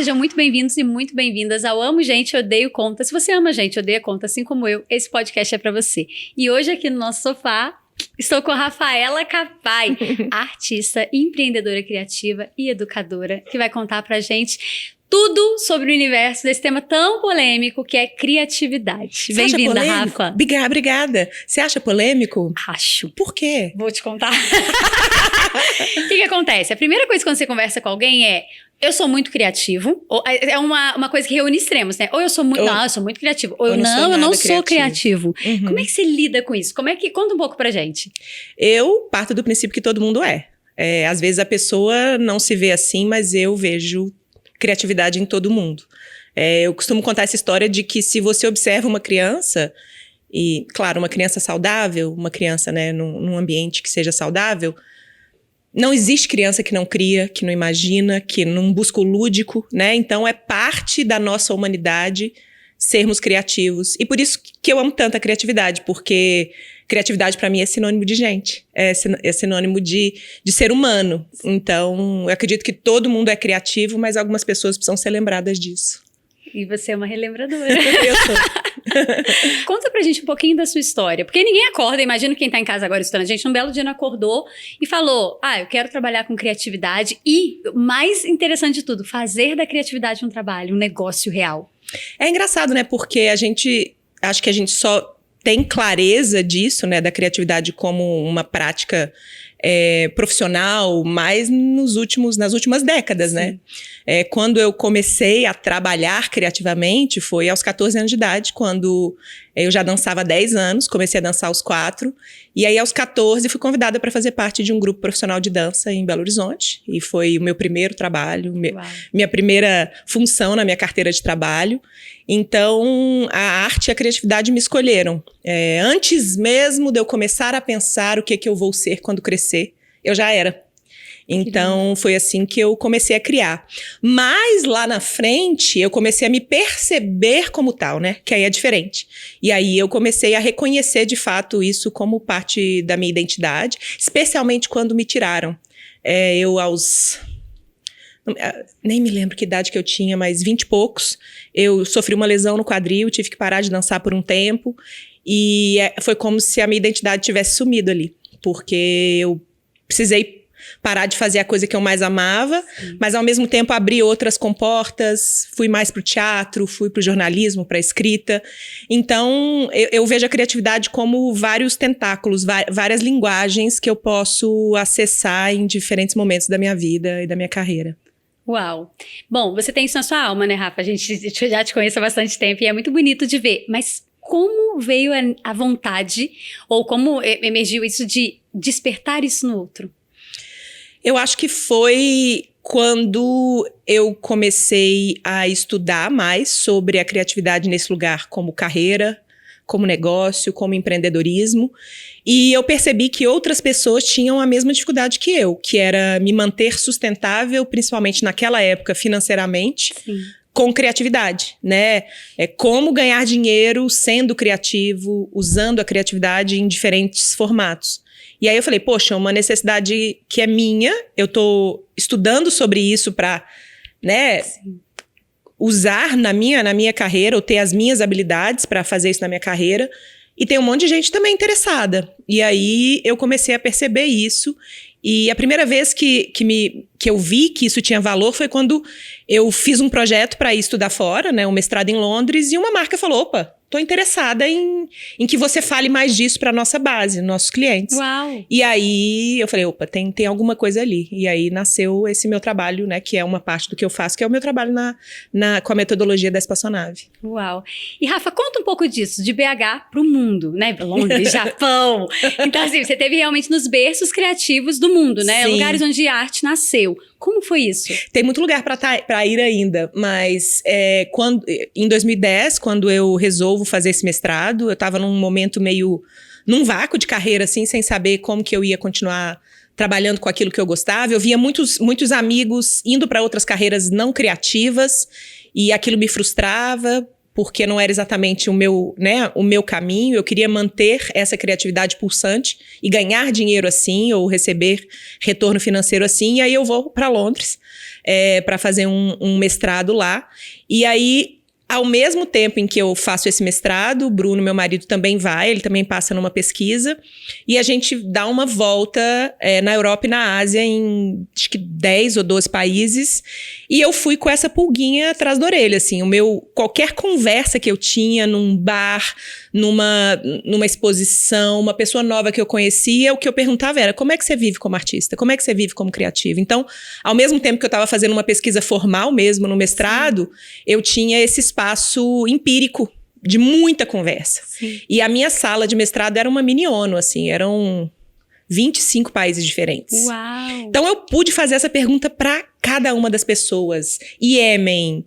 sejam muito bem-vindos e muito bem-vindas ao Amo Gente, Odeio Conta. Se você ama gente, odeia conta, assim como eu, esse podcast é pra você. E hoje aqui no nosso sofá, estou com a Rafaela Capai, artista, empreendedora criativa e educadora, que vai contar pra gente tudo sobre o universo desse tema tão polêmico que é criatividade. Bem-vinda, Rafa. Obrigada. Você acha polêmico? Acho. Por quê? Vou te contar. O que acontece? A primeira coisa quando você conversa com alguém é: eu sou muito criativo. Ou, é uma coisa que reúne extremos, né? Ou eu sou muito, eu sou muito criativo. Ou eu não sou criativo. Uhum. Como é que você lida com isso? Conta um pouco pra gente. Eu parto do princípio que todo mundo é. Às vezes a pessoa não se vê assim, mas eu vejo criatividade em todo mundo. Eu costumo contar essa história de que se você observa uma criança, e claro, uma criança saudável, uma criança, né, num ambiente que seja saudável, não existe criança que não cria, que não imagina, que não busca o lúdico, né? Então é parte da nossa humanidade sermos criativos. E por isso que eu amo tanto a criatividade, porque criatividade para mim é sinônimo de gente, é sinônimo de ser humano. Então eu acredito que todo mundo é criativo, mas algumas pessoas precisam ser lembradas disso. E você é uma relembradora. Eu sou. Conta pra gente um pouquinho da sua história, porque ninguém acorda, imagino quem tá em casa agora estudando a gente, um belo dia não acordou e falou: eu quero trabalhar com criatividade e, mais interessante de tudo, fazer da criatividade um trabalho, um negócio real. É engraçado, né, porque acho que a gente só tem clareza disso, né, da criatividade como uma prática profissional, mais nas últimas décadas, sim, né? Quando eu comecei a trabalhar criativamente, foi aos 14 anos de idade, quando eu já dançava há 10 anos, comecei a dançar aos 4, e aí aos 14 fui convidada para fazer parte de um grupo profissional de dança em Belo Horizonte, e foi o meu primeiro trabalho, minha primeira função na minha carteira de trabalho. Então, a arte e a criatividade me escolheram. Antes mesmo de eu começar a pensar o que eu vou ser quando crescer, eu já era. Então, foi assim que eu comecei a criar. Mas, lá na frente, eu comecei a me perceber como tal, né? Que aí é diferente. E aí, eu comecei a reconhecer, de fato, isso como parte da minha identidade, especialmente quando me tiraram. Nem me lembro que idade que eu tinha, mas 20 e poucos, eu sofri uma lesão no quadril, tive que parar de dançar por um tempo, e foi como se a minha identidade tivesse sumido ali, porque eu precisei parar de fazer a coisa que eu mais amava, mas ao mesmo tempo abri outras comportas, fui mais pro teatro, fui pro jornalismo, pra escrita. Então, eu vejo a criatividade como vários tentáculos, várias linguagens que eu posso acessar em diferentes momentos da minha vida e da minha carreira. Uau! Bom, você tem isso na sua alma, né, Rafa? Eu já te conheço há bastante tempo e é muito bonito de ver, mas como veio a vontade, ou como emergiu isso de despertar isso no outro? Eu acho que foi quando eu comecei a estudar mais sobre a criatividade nesse lugar como carreira, como negócio, como empreendedorismo. E eu percebi que outras pessoas tinham a mesma dificuldade que eu, que era me manter sustentável, principalmente naquela época financeiramente, sim, com criatividade, né? Como ganhar dinheiro sendo criativo, usando a criatividade em diferentes formatos. E aí eu falei, poxa, uma necessidade que é minha, eu tô estudando sobre isso para, né, usar na minha carreira, ou ter as minhas habilidades para fazer isso na minha carreira, e tem um monte de gente também interessada. E aí eu comecei a perceber isso, e a primeira vez que eu vi que isso tinha valor foi quando eu fiz um projeto para ir estudar fora, né, um mestrado em Londres, e uma marca falou, opa, tô interessada em que você fale mais disso para nossa base, nossos clientes. Uau! E aí eu falei, opa, tem alguma coisa ali. E aí nasceu esse meu trabalho, né, que é uma parte do que eu faço, que é o meu trabalho com a metodologia da espaçonave. Uau! E Rafa, conta um pouco disso, de BH pro mundo, né? Londres, Japão. Então assim, você teve realmente nos berços criativos do mundo, né? Sim. Lugares onde a arte nasceu. Como foi isso? Tem muito lugar para ir ainda, mas em 2010, quando eu resolvo fazer esse mestrado, eu estava num momento meio num vácuo de carreira, assim, sem saber como que eu ia continuar trabalhando com aquilo que eu gostava. Eu via muitos amigos indo para outras carreiras não criativas e aquilo me frustrava, porque não era exatamente o meu caminho. Eu queria manter essa criatividade pulsante e ganhar dinheiro assim, ou receber retorno financeiro assim. E aí eu vou para Londres para fazer um mestrado lá. E aí, ao mesmo tempo em que eu faço esse mestrado, o Bruno, meu marido, também vai, ele também passa numa pesquisa, e a gente dá uma volta na Europa e na Ásia, em acho que 10 ou 12 países, e eu fui com essa pulguinha atrás da orelha, assim, qualquer conversa que eu tinha num bar, numa exposição, uma pessoa nova que eu conhecia, o que eu perguntava era, como é que você vive como artista? Como é que você vive como criativo? Então, ao mesmo tempo que eu estava fazendo uma pesquisa formal mesmo no mestrado, eu tinha esse espaço empírico de muita conversa. Sim. E a minha sala de mestrado era uma mini ONU, assim, eram 25 países diferentes. Uau! Então eu pude fazer essa pergunta para cada uma das pessoas. Iêmen,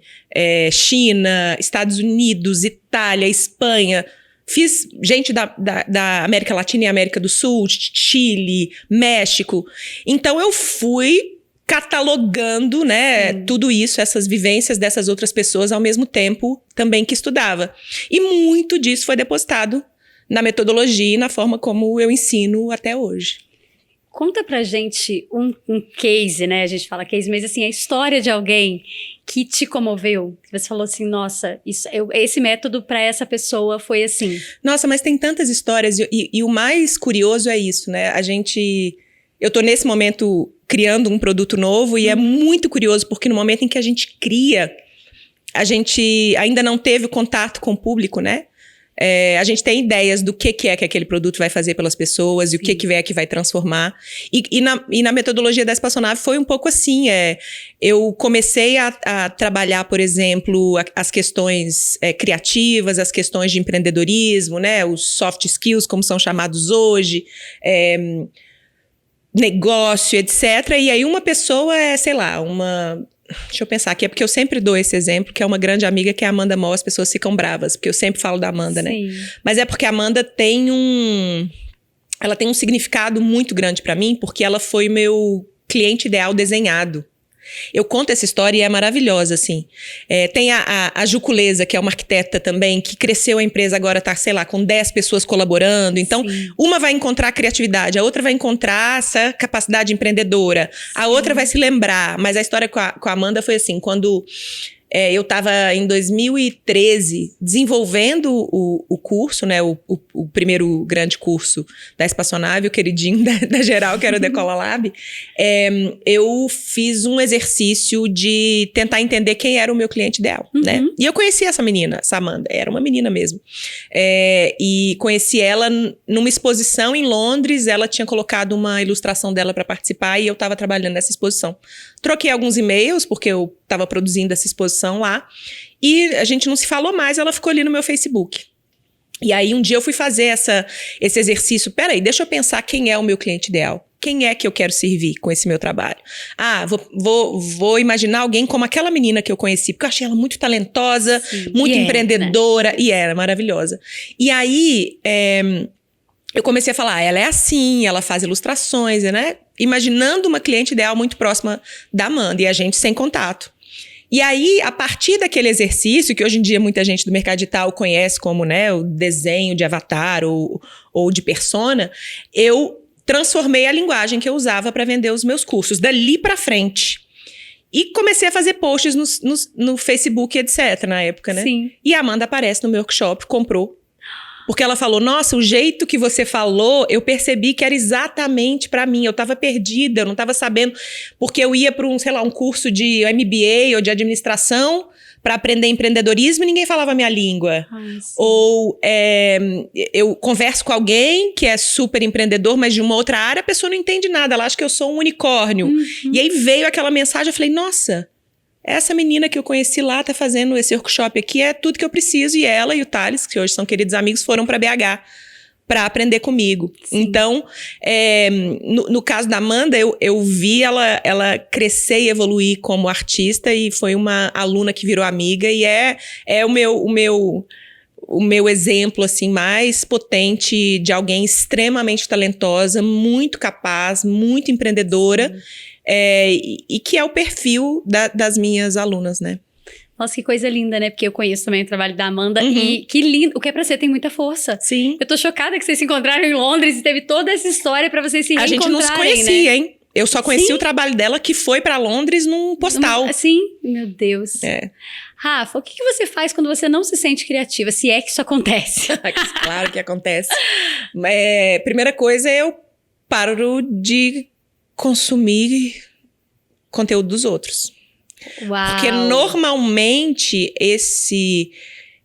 China, Estados Unidos, Itália, Espanha. Fiz gente da América Latina e América do Sul, Chile, México. Então eu fui catalogando, né, tudo isso, essas vivências dessas outras pessoas ao mesmo tempo também que estudava. E muito disso foi depositado na metodologia e na forma como eu ensino até hoje. Conta pra gente um case, né? A gente fala case, mas assim, a história de alguém que te comoveu. Você falou assim, nossa, esse método pra essa pessoa foi assim. Nossa, mas tem tantas histórias e o mais curioso é isso, né? Eu tô nesse momento criando um produto novo e é muito curioso porque no momento em que a gente cria, a gente ainda não teve contato com o público, né? A gente tem ideias do que é que aquele produto vai fazer pelas pessoas e o que é que vai transformar. E na metodologia da espaçonave foi um pouco assim. Eu comecei a trabalhar, por exemplo, as questões criativas, as questões de empreendedorismo, né? Os soft skills, como são chamados hoje, negócio, etc. E aí uma pessoa deixa eu pensar aqui, é porque eu sempre dou esse exemplo, que é uma grande amiga, que é a Amanda Moll, as pessoas ficam bravas, porque eu sempre falo da Amanda, né? Mas é porque a Amanda ela tem um significado muito grande pra mim, porque ela foi meu cliente ideal desenhado. Eu conto essa história e é maravilhosa, assim. Tem a Juculeza, que é uma arquiteta também, que cresceu a empresa, agora tá, sei lá, com 10 pessoas colaborando. Então, uma vai encontrar a criatividade, a outra vai encontrar essa capacidade empreendedora, a outra vai se lembrar. Mas a história com a Amanda foi assim, quando eu estava em 2013 desenvolvendo o curso, né, o primeiro grande curso da espaçonave, o queridinho da Geral, que era o Decola Lab. Eu fiz um exercício de tentar entender quem era o meu cliente ideal, né? E eu conheci essa menina, essa Amanda, era uma menina mesmo. E conheci ela numa exposição em Londres, ela tinha colocado uma ilustração dela para participar e eu estava trabalhando nessa exposição. Troquei alguns e-mails, porque eu estava produzindo essa exposição lá, e a gente não se falou mais, ela ficou ali no meu Facebook. E aí um dia eu fui fazer esse exercício, peraí, deixa eu pensar quem é o meu cliente ideal. Quem é que eu quero servir com esse meu trabalho? Vou imaginar alguém como aquela menina que eu conheci, porque eu achei ela muito talentosa, muito empreendedora, né? E era maravilhosa. E aí, eu comecei a falar, ela é assim, ela faz ilustrações, né? Imaginando uma cliente ideal muito próxima da Amanda, e a gente sem contato. E aí, a partir daquele exercício, que hoje em dia muita gente do mercado digital conhece como, né, o desenho de avatar ou de persona, eu transformei a linguagem que eu usava para vender os meus cursos, dali para frente. E comecei a fazer posts no Facebook, etc, na época, né? Sim. E a Amanda aparece no meu workshop, comprou. Porque ela falou, nossa, o jeito que você falou, eu percebi que era exatamente pra mim. Eu tava perdida, eu não tava sabendo. Porque eu ia pra um curso de MBA ou de administração para aprender empreendedorismo e ninguém falava a minha língua. Ou eu converso com alguém que é super empreendedor, mas de uma outra área, a pessoa não entende nada. Ela acha que eu sou um unicórnio. E aí veio aquela mensagem, eu falei, nossa, essa menina que eu conheci lá tá fazendo esse workshop aqui, é tudo que eu preciso. E ela e o Thales, que hoje são queridos amigos, foram para BH para aprender comigo. Sim. Então, no caso da Amanda, eu vi ela crescer e evoluir como artista e foi uma aluna que virou amiga e é o meu exemplo assim, mais potente de alguém extremamente talentosa, muito capaz, muito empreendedora. E que é o perfil das minhas alunas, né? Nossa, que coisa linda, né? Porque eu conheço também o trabalho da Amanda e que lindo. O que é pra ser tem muita força. Sim. Eu tô chocada que vocês se encontraram em Londres e teve toda essa história pra vocês se A reencontrarem, gente não se conhecia, né? hein? Eu só conheci o trabalho dela, que foi pra Londres num postal. Sim, meu Deus. É. Rafa, o que você faz quando você não se sente criativa? Se é que isso acontece. Claro que acontece. Primeira coisa, eu paro de consumir conteúdo dos outros. Uau. Porque normalmente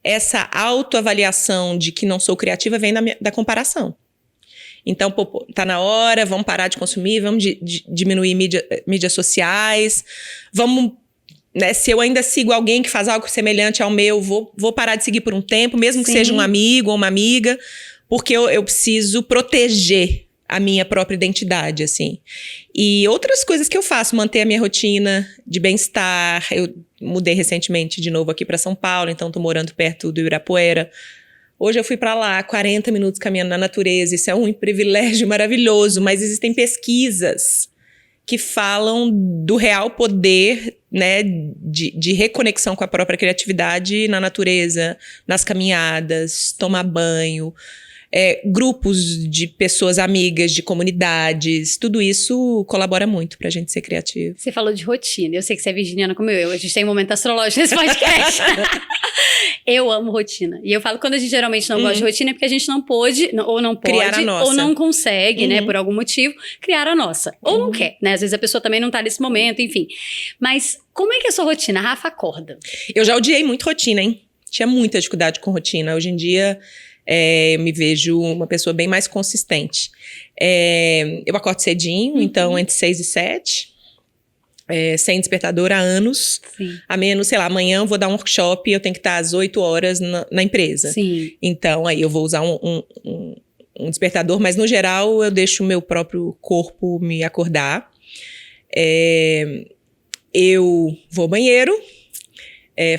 essa autoavaliação de que não sou criativa vem da comparação. Então, pô, tá na hora, vamos parar de consumir, vamos diminuir mídias sociais, vamos, né, se eu ainda sigo alguém que faz algo semelhante ao meu, vou parar de seguir por um tempo, mesmo que seja um amigo ou uma amiga, porque eu preciso proteger a minha própria identidade, assim. E outras coisas que eu faço, manter a minha rotina de bem-estar. Eu mudei recentemente de novo aqui para São Paulo, então tô morando perto do Ibirapuera. Hoje eu fui para lá, 40 minutos caminhando na natureza. Isso é um privilégio maravilhoso, mas existem pesquisas que falam do real poder, né, de reconexão com a própria criatividade na natureza, nas caminhadas, tomar banho, grupos de pessoas amigas, de comunidades. Tudo isso colabora muito pra gente ser criativo. Você falou de rotina. Eu sei que você é virginiana como eu. A gente tem um momento astrológico nesse podcast. Eu amo rotina. E eu falo que quando a gente geralmente não gosta de rotina é porque a gente não pôde, ou não pode, criar a nossa. ou não consegue, né, por algum motivo, criar a nossa. Ou não quer, né? Às vezes a pessoa também não tá nesse momento, enfim. Mas como é que é a sua rotina? A Rafa acorda. Eu já odiei muito rotina, hein? Tinha muita dificuldade com rotina. Hoje em dia, eu me vejo uma pessoa bem mais consistente. Eu acordo cedinho, então entre 6 e 7. Sem despertador há anos. Sim. A menos, sei lá, amanhã eu vou dar um workshop e eu tenho que estar às 8 horas na empresa. Sim. Então, aí eu vou usar um despertador, mas no geral eu deixo o meu próprio corpo me acordar. Eu vou ao banheiro,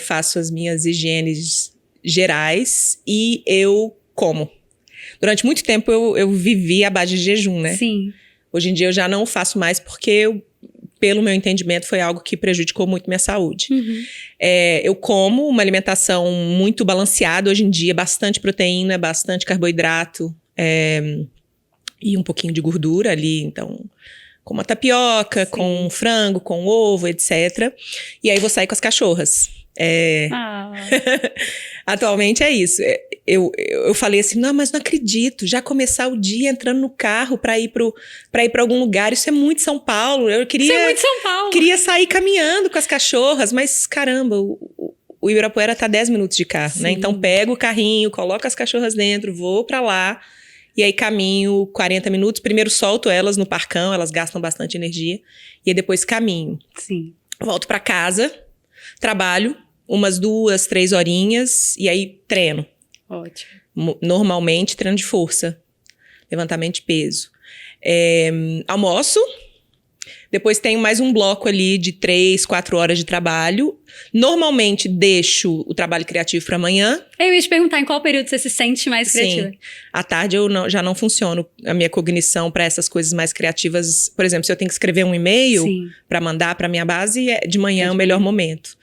faço as minhas higienes gerais e eu como. Durante muito tempo eu vivi à base de jejum, né? Sim. Hoje em dia eu já não faço mais porque pelo meu entendimento, foi algo que prejudicou muito minha saúde. Eu como uma alimentação muito balanceada hoje em dia, bastante proteína, bastante carboidrato e um pouquinho de gordura ali, então com uma tapioca, com frango, com ovo, etc. E aí vou sair com as cachorras. Atualmente é isso. Eu falei assim, não, mas não acredito, já começar o dia entrando no carro pra ir pra algum lugar, isso é muito São Paulo. Isso é muito São Paulo. Queria sair caminhando com as cachorras, mas caramba, o Ibirapuera tá 10 minutos de carro, né? Então pego o carrinho, coloco as cachorras dentro, vou pra lá, e aí caminho 40 minutos, primeiro solto elas no parcão, elas gastam bastante energia, e aí depois caminho. Sim. Volto pra casa, trabalho, umas 2, 3 horinhas, e aí treino. Ótimo. Normalmente, treino de força, levantamento de peso. Almoço, depois tenho mais um bloco ali de 3, 4 horas de trabalho. Normalmente, deixo o trabalho criativo para amanhã. Eu ia te perguntar em qual período você se sente mais criativa. Sim. À tarde já não funciono. A minha cognição para essas coisas mais criativas, por exemplo, se eu tenho que escrever um e-mail para mandar para minha base, de manhã é o melhor momento.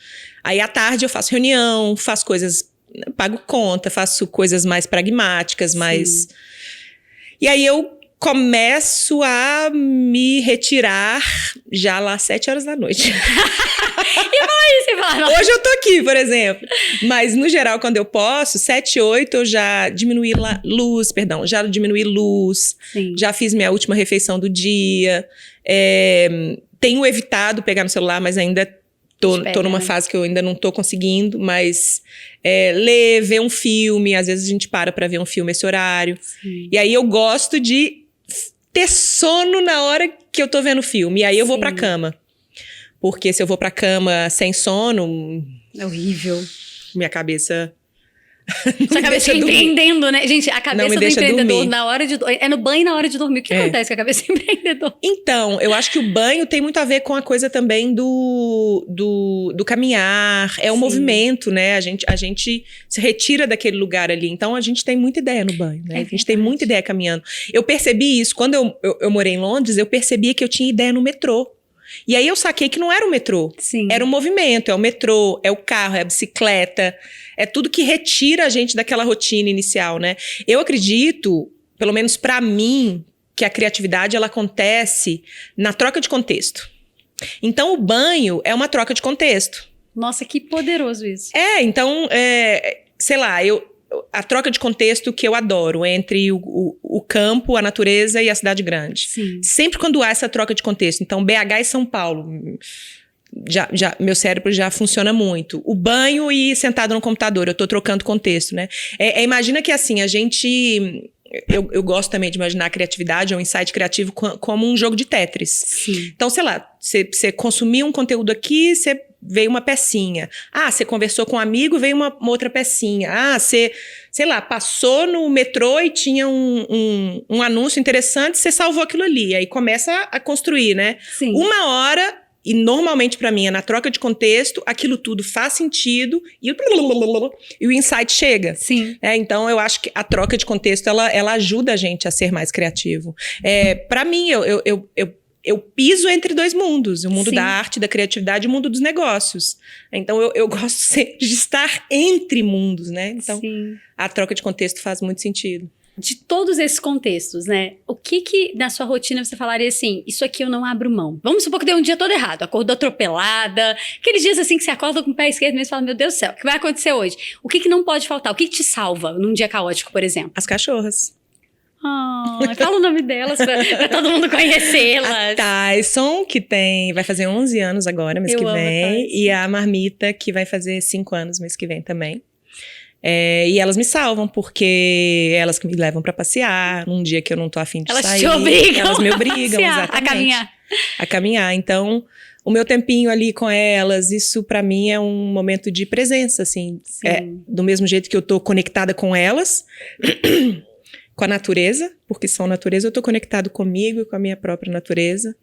Aí à tarde eu faço reunião, faço coisas, pago conta, faço coisas mais pragmáticas, mais... E aí eu começo a me retirar já lá às 7 horas da noite. Hoje eu tô aqui, por exemplo. Mas no geral, quando eu posso, 7, 8 eu já diminuí luz, já fiz minha última refeição do dia. Tenho evitado pegar no celular, mas ainda tô numa fase que eu ainda não tô conseguindo, mas ler, ver um filme, às vezes a gente para ver um filme esse horário. Sim. E aí eu gosto de ter sono na hora que eu tô vendo o filme, e aí eu vou pra cama. Porque se eu vou pra cama sem sono... É horrível. Minha cabeça... Sua cabeça empreendendo, né? Gente, a cabeça do empreendedor na hora de... É no banho e na hora de dormir. O que acontece com a cabeça do empreendedor? Então, eu acho que o banho tem muito a ver com a coisa também do caminhar. É um movimento, né? A gente se retira daquele lugar ali. Então, a gente tem muita ideia no banho, né? A gente tem muita ideia caminhando. Eu percebi isso. Quando eu morei em Londres, eu percebia que eu tinha ideia no metrô. E aí eu saquei que não era o metrô. Sim. Era o movimento, é o metrô, é o carro, é a bicicleta. É tudo que retira a gente daquela rotina inicial, né? Eu acredito, pelo menos pra mim, que a criatividade ela acontece na troca de contexto. Então o banho é uma troca de contexto. Nossa, que poderoso isso. Então, sei lá, a troca de contexto que eu adoro entre o campo, a natureza e a cidade grande. Sim. Sempre quando há essa troca de contexto. Então, BH e São Paulo, meu cérebro já funciona muito. O banho e sentado no computador, eu tô trocando contexto, né? Imagina que assim, a gente... Eu gosto também de imaginar a criatividade ou o insight criativo como um jogo de Tetris. Sim. Então, sei lá, você consumiu um conteúdo aqui, veio uma pecinha. Você conversou com um amigo, veio uma outra pecinha. Você, sei lá, passou no metrô e tinha um anúncio interessante, você salvou aquilo ali. Aí começa a construir, né? Sim. Uma hora... E normalmente pra mim é na troca de contexto, aquilo tudo faz sentido e o insight chega. Sim. Então eu acho que a troca de contexto ela ajuda a gente a ser mais criativo. Pra mim, eu piso entre dois mundos, o mundo Sim. da arte, da criatividade e o mundo dos negócios. Então eu gosto sempre de estar entre mundos, né? Então Sim. a troca de contexto faz muito sentido. De todos esses contextos, né? O que na sua rotina você falaria assim, isso aqui eu não abro mão? Vamos supor que deu um dia todo errado, acordou atropelada, aqueles dias assim que você acorda com o pé esquerdo mesmo e fala, meu Deus do céu, o que vai acontecer hoje? O que não pode faltar? O que te salva num dia caótico, por exemplo? As cachorras. Fala o nome delas pra todo mundo conhecê-las. A Tyson, que vai fazer 11 anos agora, mês que vem. E a Marmita, que vai fazer 5 anos mês que vem também. E elas me salvam, porque elas que me levam pra passear, num dia que eu não tô afim de sair. Elas me obrigam, exatamente. A caminhar. Então, o meu tempinho ali com elas, isso pra mim é um momento de presença, assim. Do mesmo jeito que eu tô conectada com elas, com a natureza, porque são natureza, eu tô conectado comigo e com a minha própria natureza.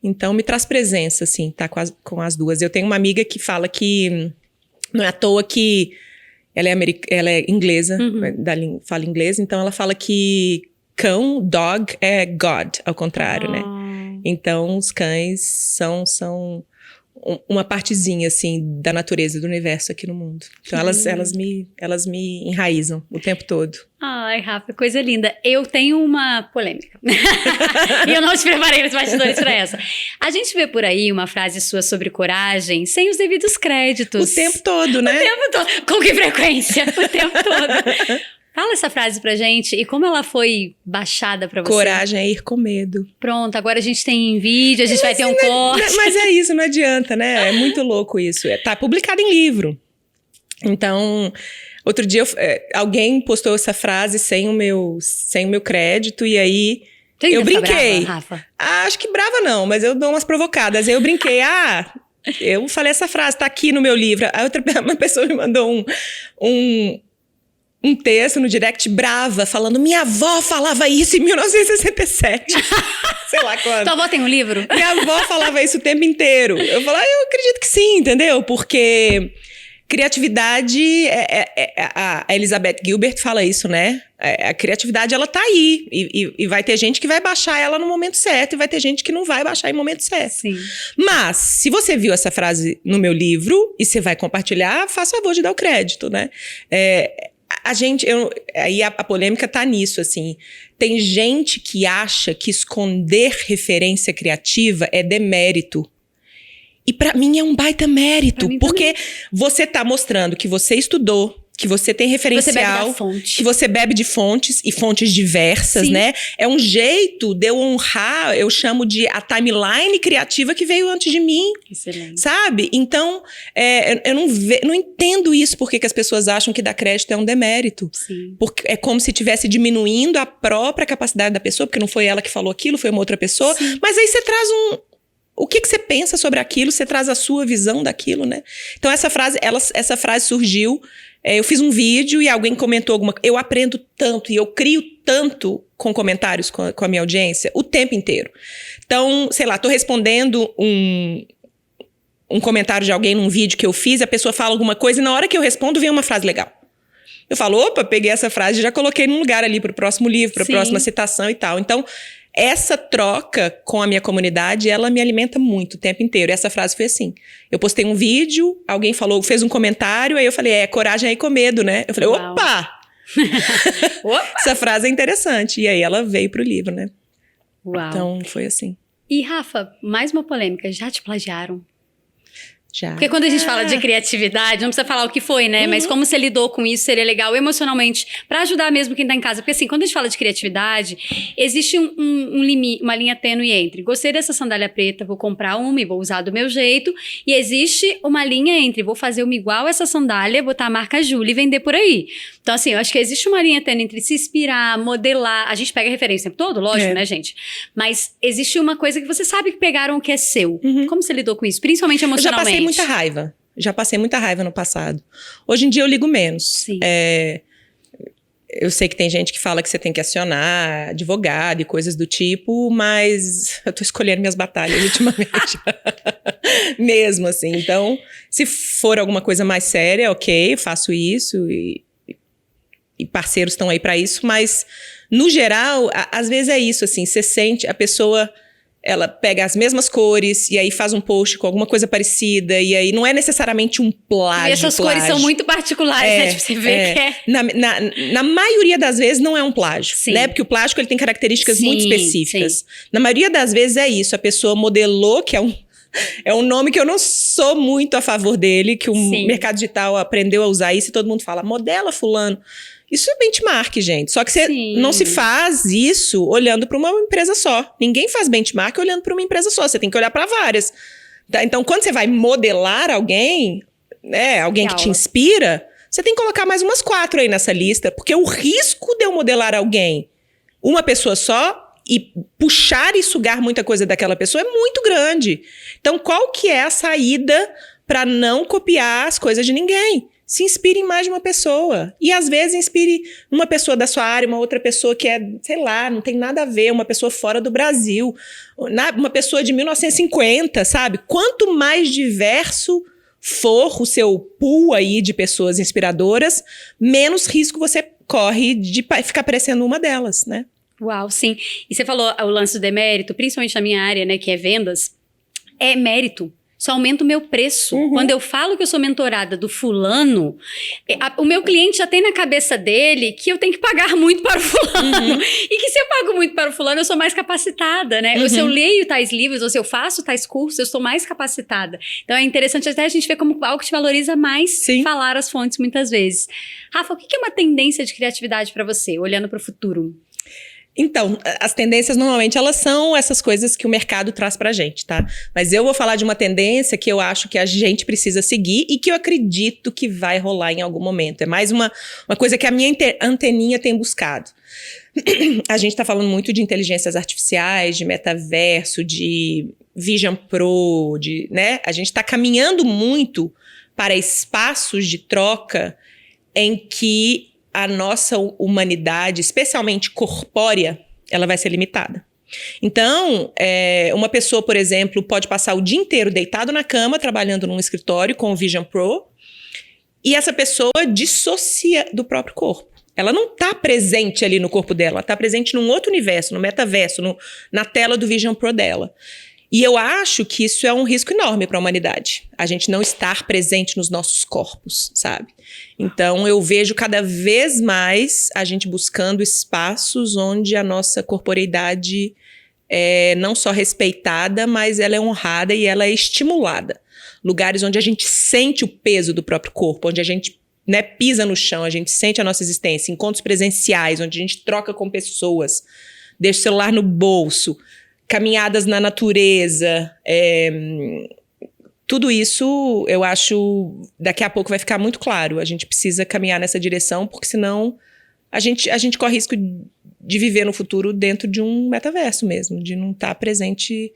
Então, me traz presença, assim, tá com as duas. Eu tenho uma amiga que fala que não é à toa que ela é inglesa, fala inglês, então ela fala que cão, dog, é God, ao contrário, né? Então, os cães são uma partezinha, assim, da natureza, do universo aqui no mundo. Então, elas me enraizam o tempo todo. Ai, Rafa, coisa linda. Eu tenho uma polêmica. E eu não te preparei nos bastidores pra essa. A gente vê por aí uma frase sua sobre coragem sem os créditos. O tempo todo, né? O tempo todo. Com que frequência? O tempo todo. Fala essa frase pra gente e como ela foi baixada pra você. Coragem é ir com medo. Pronto, agora a gente tem vídeo, a gente vai ter um corte. Mas é isso, não adianta, né? É muito louco isso. Tá publicado em livro. Então, outro dia alguém postou essa frase sem o meu crédito e aí eu brinquei. Brava, Rafa? Acho que brava não, mas eu dou umas provocadas. Aí eu brinquei, eu falei essa frase, tá aqui no meu livro. Aí uma pessoa me mandou um texto no direct brava, falando, minha avó falava isso em 1967. Sei lá quando. Tua avó tem um livro? Minha avó falava isso o tempo inteiro. Eu falei, eu acredito que sim, entendeu? Porque criatividade, a Elizabeth Gilbert fala isso, né? A criatividade, ela tá aí. E vai ter gente que vai baixar ela no momento certo e vai ter gente que não vai baixar em momento certo. Sim. Mas, se você viu essa frase no meu livro e você vai compartilhar, faça favor de dar o crédito, né? Aí a polêmica tá nisso, assim. Tem gente que acha que esconder referência criativa é demérito. E pra mim é um baita mérito, porque você tá mostrando que você estudou, que você tem referencial, você bebe da fonte. que você bebe de fontes, e fontes diversas, né? É um jeito de eu honrar, eu chamo de a timeline criativa que veio antes de mim. Excelente. Sabe? Então, eu não entendo isso, porque que as pessoas acham que dar crédito é um demérito. Sim. Porque é como se estivesse diminuindo a própria capacidade da pessoa, porque não foi ela que falou aquilo, foi uma outra pessoa. Sim. Mas aí você traz o que você pensa sobre aquilo, você traz a sua visão daquilo, né? Então, essa frase surgiu. Eu fiz um vídeo e alguém comentou alguma coisa. Eu aprendo tanto e eu crio tanto com comentários com a minha audiência o tempo inteiro. Então, sei lá, tô respondendo um comentário de alguém num vídeo que eu fiz, a pessoa fala alguma coisa e na hora que eu respondo vem uma frase legal. Eu falo, opa, peguei essa frase e já coloquei num lugar ali pro próximo livro, pra próxima citação e tal. Então, essa troca com a minha comunidade, ela me alimenta muito o tempo inteiro. Essa frase foi assim. Eu postei um vídeo, alguém falou, fez um comentário, aí eu falei, coragem aí com medo, né? Eu falei, Uau. opa! Essa frase é interessante. E aí ela veio pro livro, né? Uau. Então, foi assim. E, Rafa, mais uma polêmica. Já te plagiaram? Já. Porque quando a gente fala de criatividade, não precisa falar o que foi, né? Mas como você lidou com isso, seria legal emocionalmente, pra ajudar mesmo quem tá em casa. Porque assim, quando a gente fala de criatividade, existe um limite, uma linha tênue entre gostei dessa sandália preta, vou comprar uma e vou usar do meu jeito. E existe uma linha entre vou fazer uma igual essa sandália, botar a marca Julie e vender por aí. Então assim, eu acho que existe uma linha tênue entre se inspirar, modelar. A gente pega referência o tempo todo, lógico, né, gente? Mas existe uma coisa que você sabe que pegaram o que é seu. Como você lidou com isso? Principalmente emocionalmente. Já passei muita raiva no passado. Hoje em dia eu ligo menos. Sim. Eu sei que tem gente que fala que você tem que acionar advogado e coisas do tipo, mas eu tô escolhendo minhas batalhas ultimamente. Mesmo assim. Então, se for alguma coisa mais séria, ok, eu faço isso e parceiros estão aí pra isso, mas no geral, às vezes é isso, assim, você sente a pessoa... Ela pega as mesmas cores e aí faz um post com alguma coisa parecida. E aí não é necessariamente um plágio. E essas cores são muito particulares, né? Tipo, você vê que é... Na maioria das vezes não é um plágio, Sim. né? Porque o plástico ele tem características muito específicas. Sim. Na maioria das vezes é isso. A pessoa modelou, que é um nome que eu não sou muito a favor dele, que o mercado digital aprendeu a usar isso e todo mundo fala, modela fulano. Isso é benchmark, gente. Só que você não se faz isso olhando para uma empresa só. Ninguém faz benchmark olhando para uma empresa só. Você tem que olhar para várias. Tá? Então, quando você vai modelar alguém, né, alguém que te inspira, você tem que colocar mais umas 4 aí nessa lista. Porque o risco de eu modelar alguém, uma pessoa só, e puxar e sugar muita coisa daquela pessoa é muito grande. Então, qual que é a saída para não copiar as coisas de ninguém? Se inspire em mais de uma pessoa. E às vezes inspire uma pessoa da sua área, uma outra pessoa que é, sei lá, não tem nada a ver, uma pessoa fora do Brasil, uma pessoa de 1950, sabe? Quanto mais diverso for o seu pool aí de pessoas inspiradoras, menos risco você corre de ficar parecendo uma delas, né? Uau, sim. E você falou o lance do demérito, principalmente na minha área, né, que é vendas, é mérito. Só aumenta o meu preço. Quando eu falo que eu sou mentorada do fulano, o meu cliente já tem na cabeça dele que eu tenho que pagar muito para o fulano. E que se eu pago muito para o fulano, eu sou mais capacitada, né? Se eu leio tais livros, ou se eu faço tais cursos, eu sou mais capacitada. Então é interessante até a gente ver como algo que te valoriza mais falar as fontes muitas vezes. Rafa, o que é uma tendência de criatividade para você, olhando para o futuro? Então, as tendências normalmente elas são essas coisas que o mercado traz pra gente, tá? Mas eu vou falar de uma tendência que eu acho que a gente precisa seguir e que eu acredito que vai rolar em algum momento. É mais uma coisa que a minha anteninha tem buscado. A gente tá falando muito de inteligências artificiais, de metaverso, de Vision Pro, né? A gente tá caminhando muito para espaços de troca em que a nossa humanidade, especialmente corpórea, ela vai ser limitada. Então, uma pessoa, por exemplo, pode passar o dia inteiro deitado na cama, trabalhando num escritório com o Vision Pro, e essa pessoa dissocia do próprio corpo. Ela não está presente ali no corpo dela, ela está presente num outro universo, no metaverso, na tela do Vision Pro dela. E eu acho que isso é um risco enorme para a humanidade. A gente não estar presente nos nossos corpos, sabe? Então, eu vejo cada vez mais a gente buscando espaços onde a nossa corporeidade é não só respeitada, mas ela é honrada e ela é estimulada. Lugares onde a gente sente o peso do próprio corpo, onde a gente, né, pisa no chão, a gente sente a nossa existência. Encontros presenciais, onde a gente troca com pessoas, deixa o celular no bolso, caminhadas na natureza, tudo isso eu acho daqui a pouco vai ficar muito claro. A gente precisa caminhar nessa direção, porque senão a gente corre risco de viver no futuro dentro de um metaverso mesmo, de não estar presente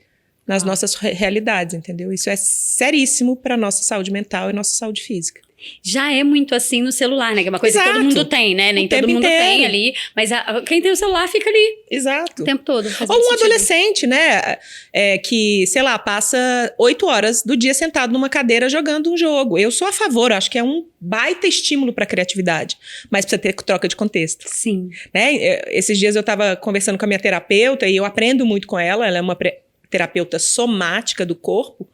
nas nossas realidades, entendeu? Isso é seríssimo para nossa saúde mental e nossa saúde física. Já é muito assim no celular, né? Que é uma coisa que todo mundo tem, né? Nem todo mundo tem ali. Mas quem tem o celular fica ali. Exato. O tempo todo. Ou um adolescente, né? Que, sei lá, passa 8 horas do dia sentado numa cadeira jogando um jogo. Eu sou a favor, acho que é um baita estímulo para a criatividade. Mas precisa ter troca de contexto. Sim. Né? Esses dias eu estava conversando com a minha terapeuta e eu aprendo muito com ela. Ela é uma terapeuta somática do corpo.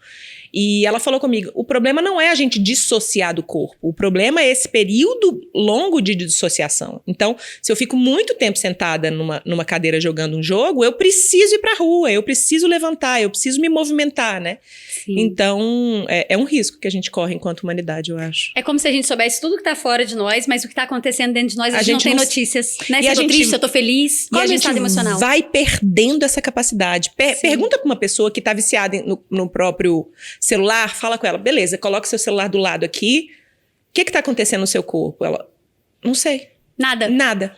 E ela falou comigo, o problema não é a gente dissociar do corpo, o problema é esse período longo de dissociação. Então, se eu fico muito tempo sentada numa cadeira jogando um jogo, eu preciso ir pra rua, eu preciso levantar, eu preciso me movimentar, né? Sim. Então, é um risco que a gente corre enquanto humanidade, eu acho. É como se a gente soubesse tudo que tá fora de nós, mas o que tá acontecendo dentro de nós, a gente não tem notícias, né? Se eu tô triste, se eu tô feliz, qual é o meu estado emocional? Vai perdendo essa capacidade. Pergunta pra uma pessoa que tá viciada no próprio celular, fala com ela, beleza, coloca o seu celular do lado aqui, o que tá acontecendo no seu corpo? Ela, não sei. Nada.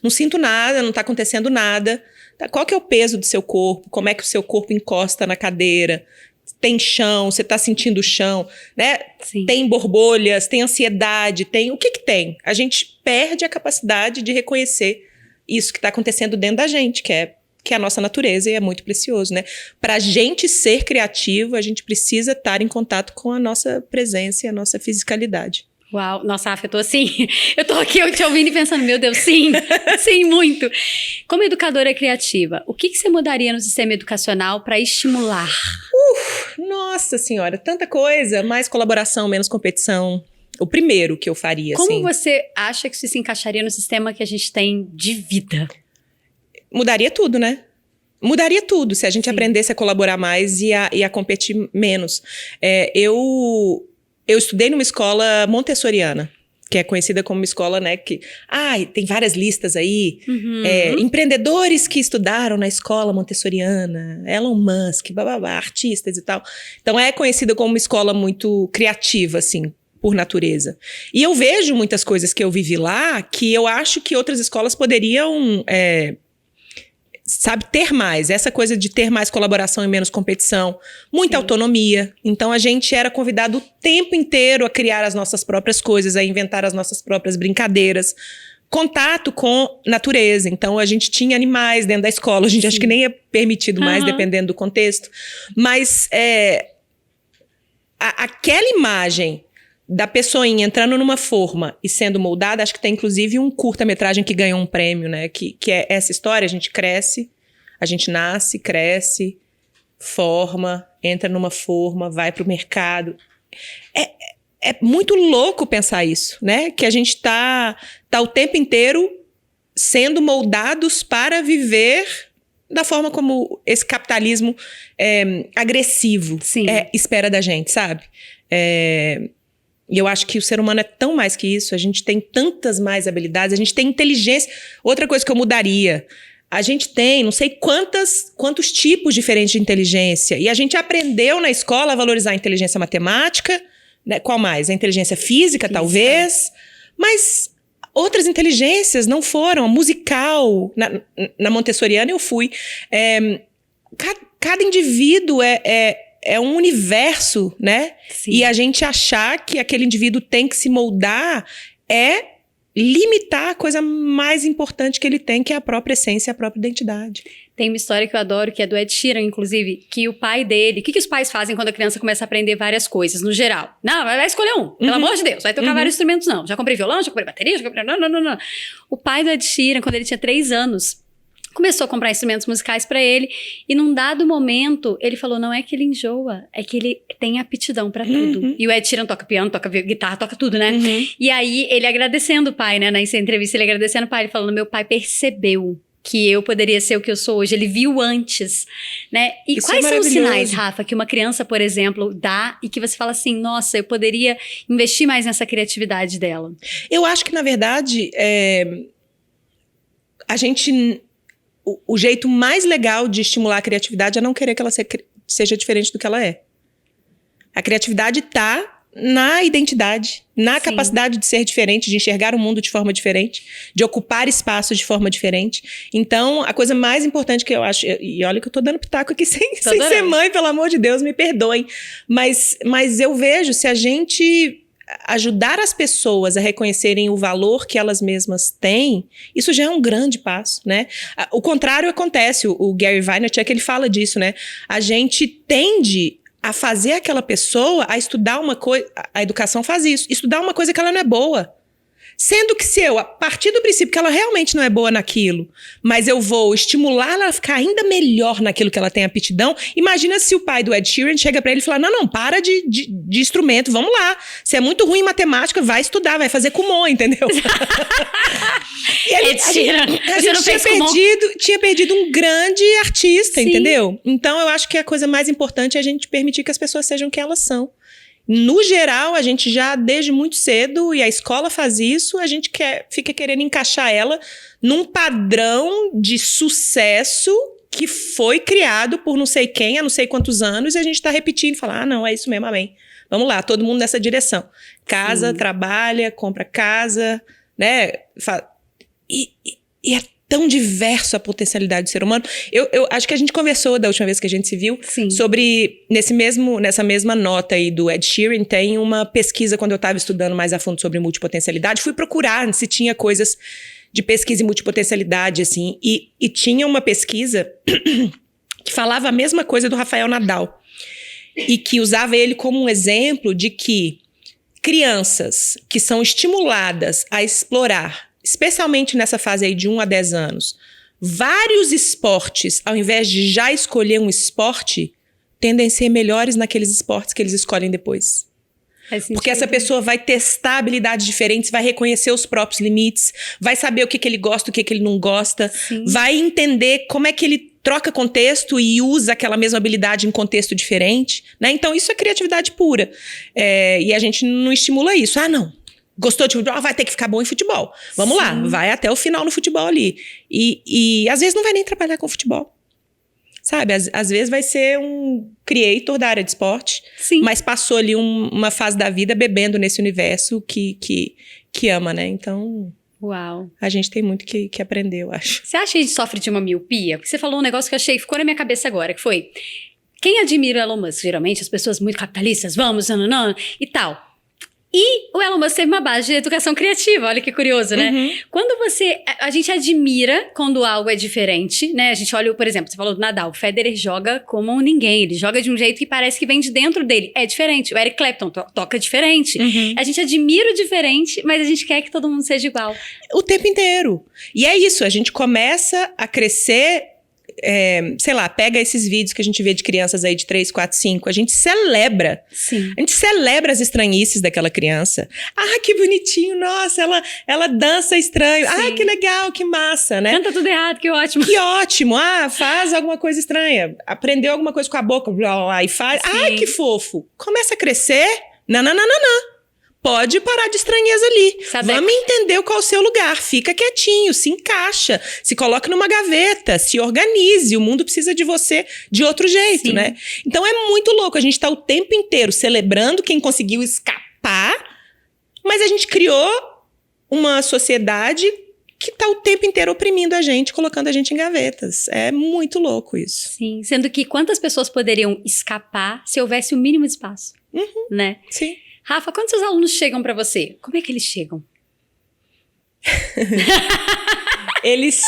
Não sinto nada, não tá acontecendo nada. Qual que é o peso do seu corpo? Como é que o seu corpo encosta na cadeira? Tem chão, você tá sentindo o chão, né? Sim. Tem borbolhas, tem ansiedade, tem... O que tem? A gente perde a capacidade de reconhecer isso que tá acontecendo dentro da gente, que é a nossa natureza e é muito precioso, né? Pra gente ser criativo, a gente precisa estar em contato com a nossa presença e a nossa fisicalidade. Uau, nossa, Rafa, eu tô assim, eu tô aqui te ouvindo e pensando, meu Deus, sim, sim, muito. Como educadora criativa, o que você mudaria no sistema educacional para estimular? Nossa senhora, tanta coisa, mais colaboração, menos competição. O primeiro que eu faria, Como assim. você acha que isso se encaixaria no sistema que a gente tem de vida? Mudaria tudo, né? Mudaria tudo se a gente aprendesse a colaborar mais e a competir menos. Eu estudei numa escola montessoriana, que é conhecida como uma escola, né, que... tem várias listas aí. Empreendedores que estudaram na escola montessoriana, Elon Musk, artistas e tal. Então, é conhecida como uma escola muito criativa, assim, por natureza. E eu vejo muitas coisas que eu vivi lá que eu acho que outras escolas poderiam... ter mais, essa coisa de ter mais colaboração e menos competição, muita autonomia. Então a gente era convidado o tempo inteiro a criar as nossas próprias coisas, a inventar as nossas próprias brincadeiras, contato com natureza. Então a gente tinha animais dentro da escola, a gente acho que nem é permitido mais, dependendo do contexto. Mas aquela imagem da pessoinha entrando numa forma e sendo moldada, acho que tem inclusive um curta-metragem que ganhou um prêmio, né? Que é essa história, a gente cresce, a gente nasce, cresce, forma, entra numa forma, vai pro mercado. É muito louco pensar isso, né? Que a gente tá o tempo inteiro sendo moldados para viver da forma como esse capitalismo agressivo espera da gente, sabe? E eu acho que o ser humano é tão mais que isso, a gente tem tantas mais habilidades, a gente tem inteligência. Outra coisa que eu mudaria, a gente tem não sei quantos tipos diferentes de inteligência, e a gente aprendeu na escola a valorizar a inteligência matemática, né? Qual mais? A inteligência física, talvez, mas outras inteligências não foram. A musical, na montessoriana eu fui. Cada indivíduo é um universo, né? Sim. E a gente achar que aquele indivíduo tem que se moldar é limitar a coisa mais importante que ele tem, que é a própria essência, a própria identidade. Tem uma história que eu adoro, que é do Ed Sheeran, inclusive, que o pai dele... O que os pais fazem quando a criança começa a aprender várias coisas, no geral? Não, vai escolher um, pelo amor de Deus. Vai tocar vários instrumentos, não. Já comprei violão, já comprei bateria, já comprei... Não. O pai do Ed Sheeran, quando ele tinha 3 anos... começou a comprar instrumentos musicais pra ele, e num dado momento, ele falou, não é que ele enjoa, é que ele tem aptidão pra tudo. E o Ed Sheeran toca piano, toca guitarra, toca tudo, né? E aí, ele agradecendo o pai, né? Nessa entrevista, ele agradecendo o pai, ele falando, meu pai percebeu que eu poderia ser o que eu sou hoje. Ele viu antes, né? E isso quais são os sinais, Rafa, que uma criança, por exemplo, dá e que você fala assim, nossa, eu poderia investir mais nessa criatividade dela? Eu acho que, na verdade, a gente... O jeito mais legal de estimular a criatividade é não querer que ela seja diferente do que ela é. A criatividade tá na identidade, na Sim. capacidade de ser diferente, de enxergar o mundo de forma diferente, de ocupar espaço de forma diferente. Então, a coisa mais importante que eu acho... E olha que eu tô dando pitaco aqui sem ser mãe, pelo amor de Deus, me perdoem. Mas eu vejo, se a gente ajudar as pessoas a reconhecerem o valor que elas mesmas têm, isso já é um grande passo, né? O contrário acontece, o Gary Vaynerchuk, ele fala disso, né? A gente tende a fazer aquela pessoa a estudar uma coisa... A educação faz isso. Estudar uma coisa que ela não é boa. Sendo que se eu, a partir do princípio que ela realmente não é boa naquilo, mas eu vou estimular ela a ficar ainda melhor naquilo que ela tem aptidão, imagina se o pai do Ed Sheeran chega pra ele e fala, não, para de instrumento, vamos lá. Se é muito ruim em matemática, vai estudar, vai fazer Kumon, entendeu? E Ed Sheeran, a gente tinha perdido um grande artista, Sim. entendeu? Então eu acho que a coisa mais importante é a gente permitir que as pessoas sejam quem elas são. No geral, a gente já, desde muito cedo, e a escola faz isso, a gente fica querendo encaixar ela num padrão de sucesso que foi criado por não sei quem, há não sei quantos anos, e a gente tá repetindo, fala, não, é isso mesmo, amém. Vamos lá, todo mundo nessa direção. Casa, Sim. Trabalha, compra casa, né? E é tão diverso a potencialidade do ser humano. Eu acho que a gente conversou da última vez que a gente se viu. Sim. Sobre, nessa mesma nota aí do Ed Sheeran, tem uma pesquisa quando eu estava estudando mais a fundo sobre multipotencialidade, fui procurar se tinha coisas de pesquisa em multipotencialidade, assim, e tinha uma pesquisa que falava a mesma coisa do Rafael Nadal, e que usava ele como um exemplo de que crianças que são estimuladas a explorar, especialmente nessa fase aí de 1 a 10 anos, vários esportes, ao invés de já escolher um esporte, tendem a ser melhores naqueles esportes que eles escolhem depois. Porque essa pessoa vai testar habilidades diferentes, vai reconhecer os próprios limites, vai saber o que ele gosta, o que ele não gosta, Sim. vai entender como é que ele troca contexto e usa aquela mesma habilidade em contexto diferente, né? Então isso é criatividade pura. E a gente não estimula isso. Não. Gostou de futebol? Vai ter que ficar bom em futebol. Vamos lá, vai até o final no futebol ali. E às vezes não vai nem trabalhar com futebol. Sabe? Às vezes vai ser um creator da área de esporte, Sim. mas passou ali uma fase da vida bebendo nesse universo que ama, né? Então, Uau. a gente tem muito que aprender, eu acho. Você acha que a gente sofre de uma miopia? Porque você falou um negócio que eu achei que ficou na minha cabeça agora, que foi... Quem admira o Elon Musk? Geralmente as pessoas muito capitalistas, vamos, nananã, e tal. E o Elon Musk teve uma base de educação criativa, olha que curioso, né? Uhum. Quando a gente admira quando algo é diferente, né? A gente olha, por exemplo, você falou do Nadal, o Federer joga como ninguém, ele joga de um jeito que parece que vem de dentro dele, é diferente. O Eric Clapton toca diferente. Uhum. A gente admira o diferente, mas a gente quer que todo mundo seja igual. O tempo inteiro. E é isso, a gente começa a crescer... sei lá, pega esses vídeos que a gente vê de crianças aí de 3, 4, 5, a gente celebra. Sim. A gente celebra as estranhices daquela criança. Que bonitinho, nossa, ela dança estranho. Sim. Que legal, que massa, né? Canta tudo errado, que ótimo. Que ótimo, faz alguma coisa estranha. Aprendeu alguma coisa com a boca, blá, blá, blá, e faz. Sim. Que fofo. Começa a crescer, nananana. Pode parar de estranheza ali. Vamos entender qual é o seu lugar. Fica quietinho, se encaixa, se coloca numa gaveta, se organize. O mundo precisa de você de outro jeito, Sim. né? Então é muito louco. A gente tá o tempo inteiro celebrando quem conseguiu escapar, mas a gente criou uma sociedade que tá o tempo inteiro oprimindo a gente, colocando a gente em gavetas. É muito louco isso. Sim, sendo que quantas pessoas poderiam escapar se houvesse o mínimo de espaço, né? Sim. Rafa, quando seus alunos chegam pra você, como é que eles chegam? Eles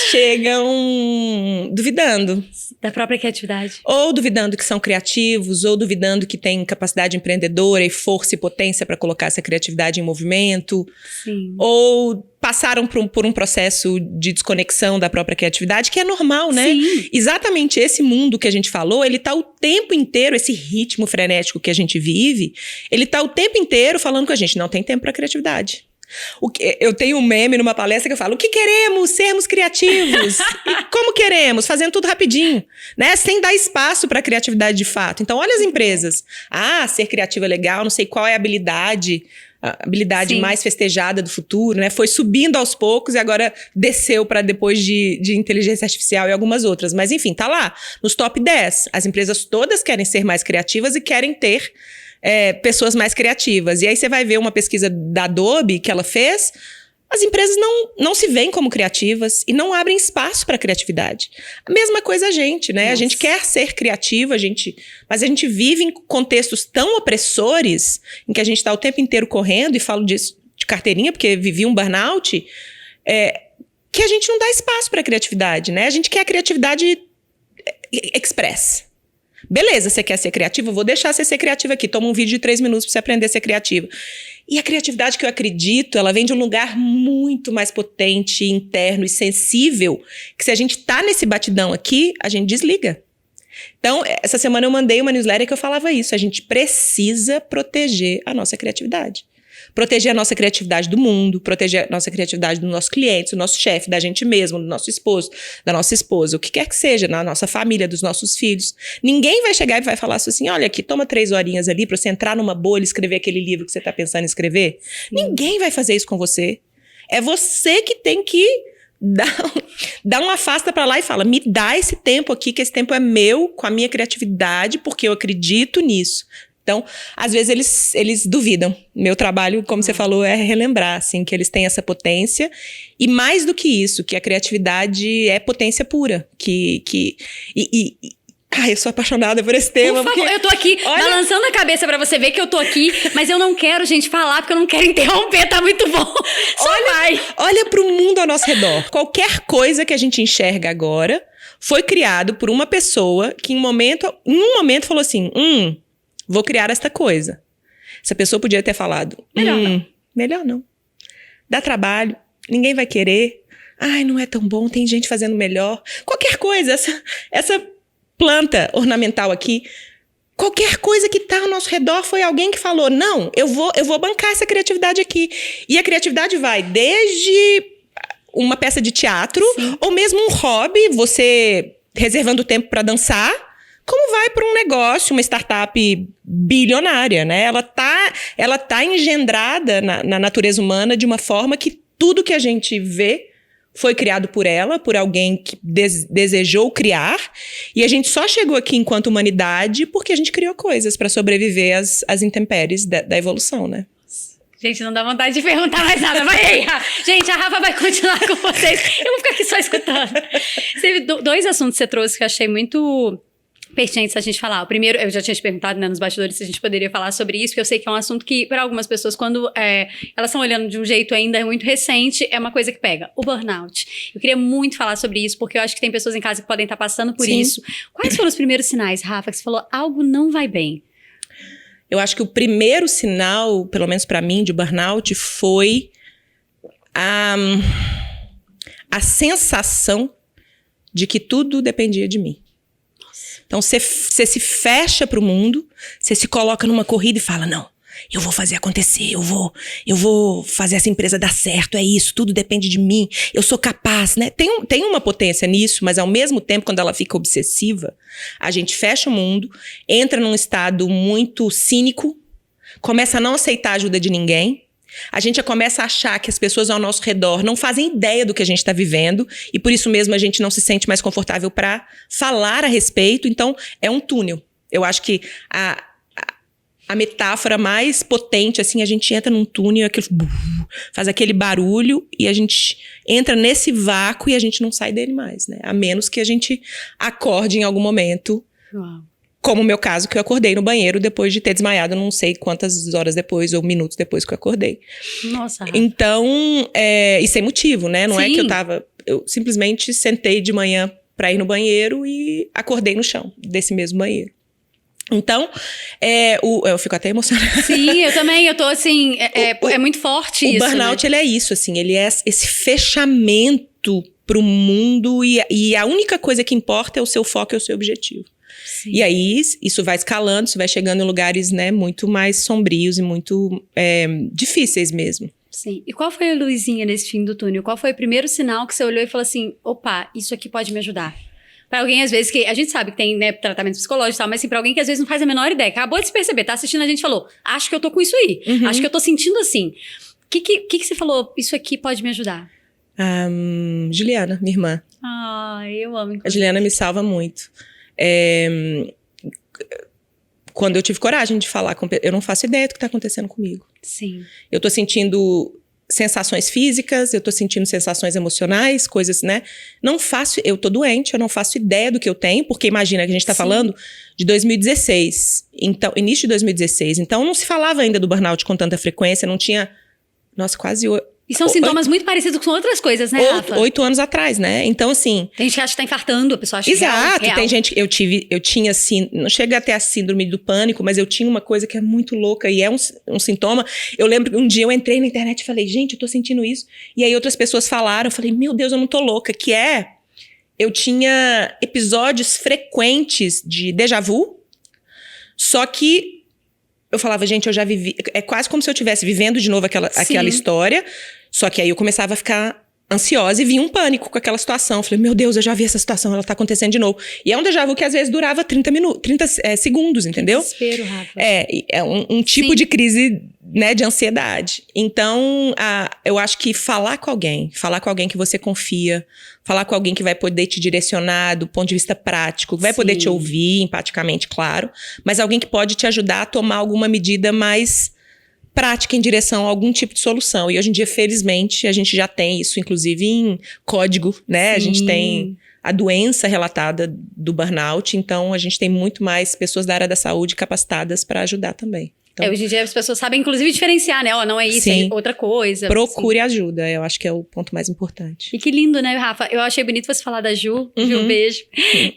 chegam duvidando. Da própria criatividade. Ou duvidando que são criativos, ou duvidando que têm capacidade empreendedora e força e potência para colocar essa criatividade em movimento. Sim. Ou passaram por um processo de desconexão da própria criatividade, que é normal, né? Sim. Exatamente esse mundo que a gente falou, ele tá o tempo inteiro, esse ritmo frenético que a gente vive, ele tá o tempo inteiro falando com a gente, não tem tempo para criatividade. Eu tenho um meme numa palestra que eu falo, o que queremos? Sermos criativos. E como queremos? Fazendo tudo rapidinho, né? Sem dar espaço para criatividade de fato. Então, olha as empresas. Ser criativo é legal, não sei qual é a habilidade Sim. mais festejada do futuro, né? Foi subindo aos poucos e agora desceu para depois de inteligência artificial e algumas outras. Mas enfim, tá lá, nos top 10. As empresas todas querem ser mais criativas e querem ter pessoas mais criativas. E aí você vai ver uma pesquisa da Adobe que ela fez, as empresas não se veem como criativas e não abrem espaço para criatividade. A mesma coisa a gente, né? Nossa. A gente quer ser criativa, mas a gente vive em contextos tão opressores, em que a gente está o tempo inteiro correndo, e falo disso de carteirinha, porque vivi um burnout, que a gente não dá espaço para criatividade, né? A gente quer a criatividade express. Beleza, você quer ser criativa? Vou deixar você ser criativa aqui. Toma um vídeo de 3 minutos para você aprender a ser criativa. E a criatividade que eu acredito, ela vem de um lugar muito mais potente, interno e sensível, que se a gente tá nesse batidão aqui, a gente desliga. Então, essa semana eu mandei uma newsletter que eu falava isso. A gente precisa proteger a nossa criatividade. Proteger a nossa criatividade do mundo, proteger a nossa criatividade dos nossos clientes, do nosso chefe, da gente mesmo, do nosso esposo, da nossa esposa, o que quer que seja, na nossa família, dos nossos filhos. Ninguém vai chegar e vai falar assim, olha aqui, toma 3 horinhas ali pra você entrar numa bolha e escrever aquele livro que você tá pensando em escrever. Ninguém vai fazer isso com você. É você que tem que dar uma afasta pra lá e fala, me dá esse tempo aqui, que esse tempo é meu, com a minha criatividade, porque eu acredito nisso. Então, às vezes eles duvidam. Meu trabalho, como você falou, é relembrar, assim, que eles têm essa potência. E mais do que isso, que a criatividade é potência pura. Ai, eu sou apaixonada por esse tema. Por favor, eu tô aqui balançando a cabeça pra você ver que eu tô aqui, mas eu não quero, gente, falar, porque eu não quero interromper, tá muito bom. Olha pro mundo ao nosso redor. Qualquer coisa que a gente enxerga agora foi criado por uma pessoa que em um momento falou assim, vou criar esta coisa. Essa pessoa podia ter falado, melhor não. Dá trabalho, ninguém vai querer. Ai, não é tão bom, tem gente fazendo melhor. Qualquer coisa, essa planta ornamental aqui, qualquer coisa que tá ao nosso redor foi alguém que falou, não, eu vou bancar essa criatividade aqui. E a criatividade vai desde uma peça de teatro, ou mesmo um hobby, você reservando tempo para dançar, como vai para um negócio, uma startup bilionária, né? Ela tá engendrada na natureza humana de uma forma que tudo que a gente vê foi criado por ela, por alguém que desejou criar, e a gente só chegou aqui enquanto humanidade porque a gente criou coisas para sobreviver às intempéries da evolução, né? Gente, não dá vontade de perguntar mais nada. Vai aí, Rafa. Gente, a Rafa vai continuar com vocês. Eu vou ficar aqui só escutando. Teve 2 assuntos que você trouxe que eu achei muito pertinentes a gente falar. O primeiro, eu já tinha te perguntado, né, nos bastidores se a gente poderia falar sobre isso, porque eu sei que é um assunto que, para algumas pessoas, quando elas estão olhando de um jeito ainda muito recente, é uma coisa que pega. O burnout. Eu queria muito falar sobre isso, porque eu acho que tem pessoas em casa que podem estar passando por isso. Quais foram os primeiros sinais, Rafa, que você falou, algo não vai bem? Eu acho que o primeiro sinal, pelo menos para mim, de burnout, foi a sensação de que tudo dependia de mim. Então, você se fecha pro mundo, você se coloca numa corrida e fala, não, eu vou fazer acontecer, eu vou fazer essa empresa dar certo, é isso, tudo depende de mim, eu sou capaz, né? Tem uma potência nisso, mas ao mesmo tempo, quando ela fica obsessiva, a gente fecha o mundo, entra num estado muito cínico, começa a não aceitar a ajuda de ninguém, a gente começa a achar que as pessoas ao nosso redor não fazem ideia do que a gente está vivendo e por isso mesmo a gente não se sente mais confortável para falar a respeito. Então, é um túnel. Eu acho que a metáfora mais potente, assim, a gente entra num túnel, faz aquele barulho e a gente entra nesse vácuo e a gente não sai dele mais, né? A menos que a gente acorde em algum momento. Uau. Como o meu caso, que eu acordei no banheiro depois de ter desmaiado, não sei quantas horas depois ou minutos depois que eu acordei. Nossa. Então, e sem motivo, né? Não Sim. É que eu simplesmente sentei de manhã pra ir no banheiro e acordei no chão desse mesmo banheiro. Então, eu fico até emocionada. Sim, eu também, eu tô assim, é muito forte isso, o burnout, né? Ele é isso, assim, ele é esse fechamento pro mundo e a única coisa que importa é o seu foco e o seu objetivo. Sim. E aí, isso vai escalando, isso vai chegando em lugares, né, muito mais sombrios e muito difíceis mesmo. Sim. E qual foi a luzinha nesse fim do túnel? Qual foi o primeiro sinal que você olhou e falou assim, opa, isso aqui pode me ajudar? Pra alguém, às vezes, que a gente sabe que tem, né, tratamento psicológico e tal, mas assim, pra alguém que às vezes não faz a menor ideia, acabou de se perceber, tá assistindo a gente e falou, acho que eu tô com isso aí, acho que eu tô sentindo assim. O que você falou, isso aqui pode me ajudar? Juliana, minha irmã. Eu amo. A Juliana me salva muito. quando eu tive coragem de falar eu não faço ideia do que tá acontecendo comigo. Sim. Eu tô sentindo sensações físicas, eu tô sentindo sensações emocionais, coisas, né? Eu tô doente, eu não faço ideia do que eu tenho, porque imagina que a gente tá falando de 2016, então, início de 2016, então não se falava ainda do burnout com tanta frequência, não tinha, nossa, quase... E são sintomas muito parecidos com outras coisas, né, Rafa? 8 anos atrás, né? Então, assim... Tem gente que acha que tá infartando, a pessoa acha Exato, que é real. Tem gente... Eu tinha, assim... Não chega até a síndrome do pânico, mas eu tinha uma coisa que é muito louca e é um sintoma. Eu lembro que um dia eu entrei na internet e falei, gente, eu tô sentindo isso. E aí outras pessoas falaram, eu falei, meu Deus, eu não tô louca. Eu tinha episódios frequentes de déjà vu, só que eu falava, gente, eu já vivi... É quase como se eu estivesse vivendo de novo aquela história. Só que aí eu começava a ficar ansiosa e vinha um pânico com aquela situação. Eu falei, meu Deus, eu já vi essa situação, ela tá acontecendo de novo. E é um déjà vu que às vezes durava 30 segundos, entendeu? Que desespero, Rafa. É um tipo de crise, né, de ansiedade. Então, eu acho que falar com alguém que você confia, falar com alguém que vai poder te direcionar do ponto de vista prático, vai poder te ouvir empaticamente, claro, mas alguém que pode te ajudar a tomar alguma medida mais prática em direção a algum tipo de solução. E hoje em dia, felizmente, a gente já tem isso, inclusive, em código, né? A gente tem a doença relatada do burnout, então a gente tem muito mais pessoas da área da saúde capacitadas para ajudar também. Então, hoje em dia as pessoas sabem, inclusive, diferenciar, né? Ó, não é isso, é outra coisa. Procure ajuda, eu acho que é o ponto mais importante. E que lindo, né, Rafa? Eu achei bonito você falar da Ju. Ju, beijo.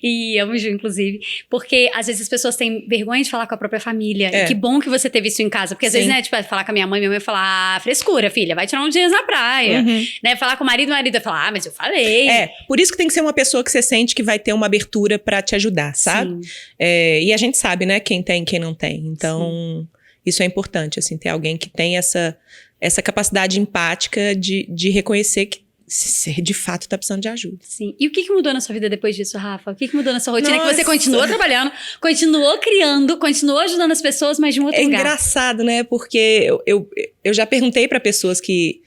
E amo Ju, inclusive. Porque, às vezes, as pessoas têm vergonha de falar com a própria família. E que bom que você teve isso em casa. Porque, às vezes, né, tipo, falar com a minha mãe vai falar, frescura, filha, vai tirar uns dias na praia. Né? Falar com o marido vai falar, mas eu falei. Por isso que tem que ser uma pessoa que você sente que vai ter uma abertura pra te ajudar, sabe? E a gente sabe, né, quem tem e quem não tem. Então... Isso é importante, assim, ter alguém que tem essa capacidade empática de reconhecer que você de fato tá precisando de ajuda. Sim. E o que mudou na sua vida depois disso, Rafa? O que mudou na sua rotina? Que você continuou trabalhando, continuou criando, continuou ajudando as pessoas, mas de um outro lugar. É engraçado, né? Porque eu já perguntei pra pessoas que...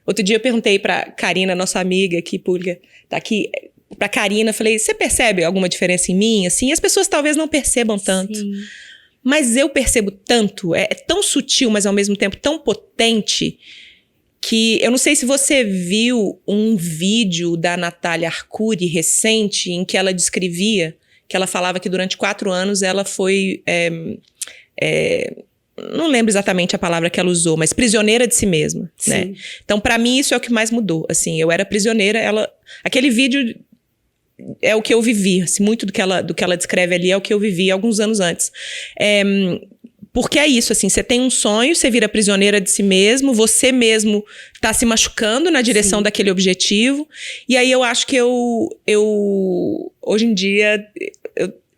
Outro dia eu perguntei pra Karina, nossa amiga aqui, pública, tá aqui... Pra Karina, falei, você percebe alguma diferença em mim? Assim, as pessoas talvez não percebam tanto. Sim. Mas eu percebo tanto, é tão sutil, mas ao mesmo tempo tão potente, que eu não sei se você viu um vídeo da Natália Arcuri recente, em que ela descrevia, que ela falava que durante 4 anos ela foi, não lembro exatamente a palavra que ela usou, mas prisioneira de si mesma, né? Então, pra mim, isso é o que mais mudou, assim, eu era prisioneira, aquele vídeo... É o que eu vivi, assim, muito do que ela descreve ali é o que eu vivi alguns anos antes. Porque é isso, assim, você tem um sonho, você vira prisioneira de si mesmo, você mesmo tá se machucando na direção daquele objetivo, e aí eu acho que eu hoje em dia,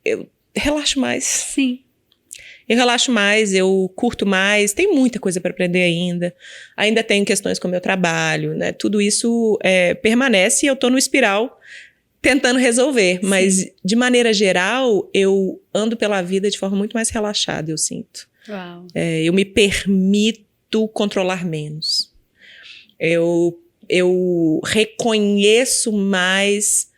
eu relaxo mais. Sim. Eu relaxo mais, eu curto mais, tem muita coisa para aprender ainda tenho questões com o meu trabalho, né, tudo isso permanece e eu tô no espiral tentando resolver, mas de maneira geral, eu ando pela vida de forma muito mais relaxada, eu sinto. Uau. Eu me permito controlar menos. Eu reconheço mais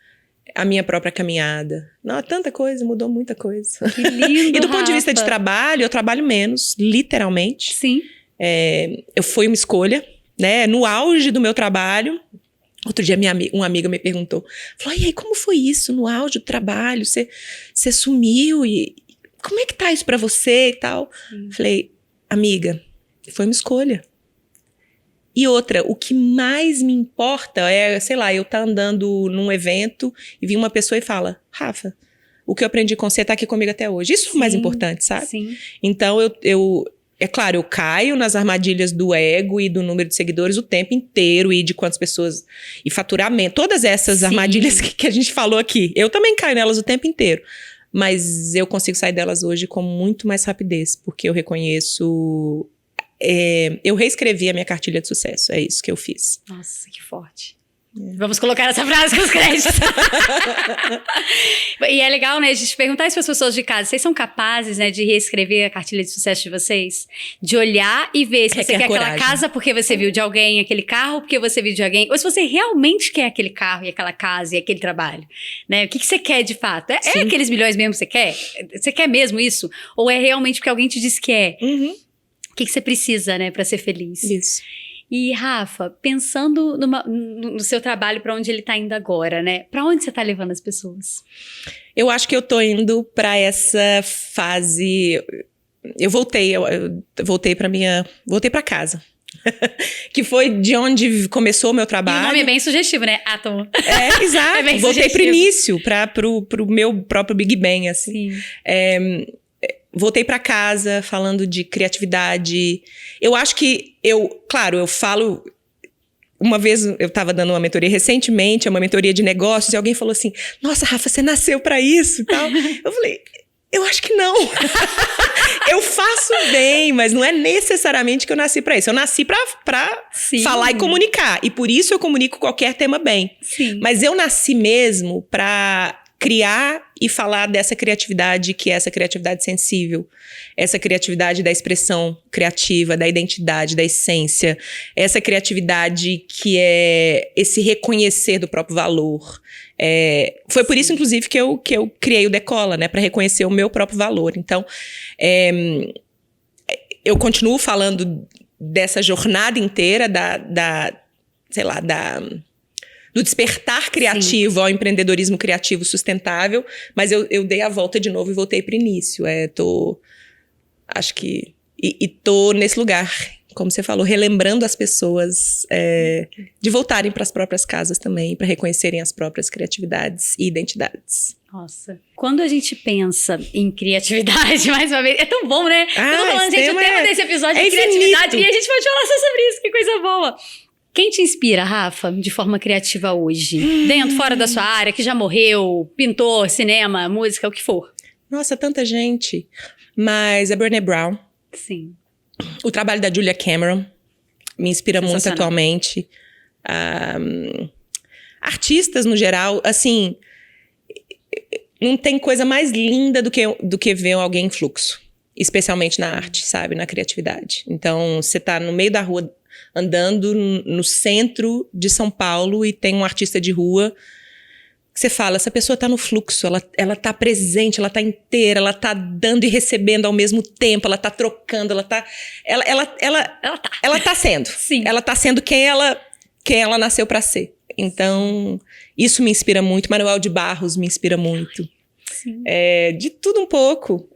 a minha própria caminhada. Não, tanta coisa, mudou muita coisa. Que lindo, E do ponto de vista Rafa. de trabalho, eu trabalho menos, literalmente. Sim. Foi uma escolha, né? No auge do meu trabalho... Outro dia uma amiga me perguntou, falou, e aí, como foi isso no auge do trabalho? Você sumiu e como é que tá isso pra você e tal? Falei, amiga, foi uma escolha. E outra, o que mais me importa é, sei lá, eu tá andando num evento e vi uma pessoa e fala, Rafa, o que eu aprendi com você tá aqui comigo até hoje. Isso é o mais importante, sabe? Sim. Então, é claro, eu caio nas armadilhas do ego e do número de seguidores o tempo inteiro e de quantas pessoas... E faturamento, todas essas armadilhas que a gente falou aqui. Eu também caio nelas o tempo inteiro. Mas eu consigo sair delas hoje com muito mais rapidez, porque eu reconheço... eu reescrevi a minha cartilha de sucesso, é isso que eu fiz. Nossa, que forte. Vamos colocar essa frase com os créditos. E é legal, né, a gente perguntar isso para as pessoas de casa. Vocês são capazes, né, de reescrever a cartilha de sucesso de vocês? De olhar e ver se você quer aquela casa porque você viu de alguém, aquele carro porque você viu de alguém, ou se você realmente quer aquele carro e aquela casa e aquele trabalho, né? O que você quer de fato? É aqueles milhões mesmo que você quer? Você quer mesmo isso? Ou é realmente porque alguém te disse que é? O que você precisa, né, para ser feliz? Isso. E, Rafa, pensando no seu trabalho, para onde ele tá indo agora, né? Para onde você tá levando as pessoas? Eu acho que eu tô indo para essa fase... Eu voltei para casa. Que foi de onde começou o meu trabalho. E o nome é bem sugestivo, né? Átomo. Exato. É bem voltei sugestivo. pro início, pro meu próprio Big Bang, assim. Sim. Voltei para casa falando de criatividade. Eu acho que eu falo... Uma vez eu estava dando uma mentoria recentemente, uma mentoria de negócios, e alguém falou assim, nossa, Rafa, você nasceu para isso e tal. Eu falei, eu acho que não. Eu faço bem, mas não é necessariamente que eu nasci para isso. Eu nasci para falar e comunicar. E por isso eu comunico qualquer tema bem. Sim. Mas eu nasci mesmo para criar e falar dessa criatividade, que é essa criatividade sensível, essa criatividade da expressão criativa, da identidade, da essência, essa criatividade que é esse reconhecer do próprio valor. Foi por isso, inclusive, que eu criei o Decola, né, para reconhecer o meu próprio valor. Então, eu continuo falando dessa jornada inteira do despertar criativo. Sim. Ao empreendedorismo criativo sustentável, mas eu dei a volta de novo e voltei para o início. Acho que... E tô nesse lugar, como você falou, relembrando as pessoas de voltarem para as próprias casas também, para reconhecerem as próprias criatividades e identidades. Nossa. Quando a gente pensa em criatividade, mais uma vez, é tão bom, né? Eu tô falando, gente, o tema desse episódio é criatividade e a gente pode falar só sobre isso, que coisa boa. Quem te inspira, Rafa, de forma criativa hoje? Dentro, fora da sua área, que já morreu, pintor, cinema, música, o que for. Nossa, tanta gente. Mas a Brené Brown. Sim. O trabalho da Julia Cameron me inspira muito atualmente. Artistas, no geral, assim... Não tem coisa mais linda do que ver alguém em fluxo. Especialmente na arte, sabe? Na criatividade. Então, você tá no meio da rua... andando no centro de São Paulo e tem um artista de rua que você fala, essa pessoa tá no fluxo, ela tá presente, ela tá inteira, ela tá dando e recebendo ao mesmo tempo, ela tá trocando, ela tá sendo. Sim. Ela tá sendo quem ela nasceu para ser. Então, isso me inspira muito. Manuel de Barros me inspira muito. Sim. De tudo um pouco.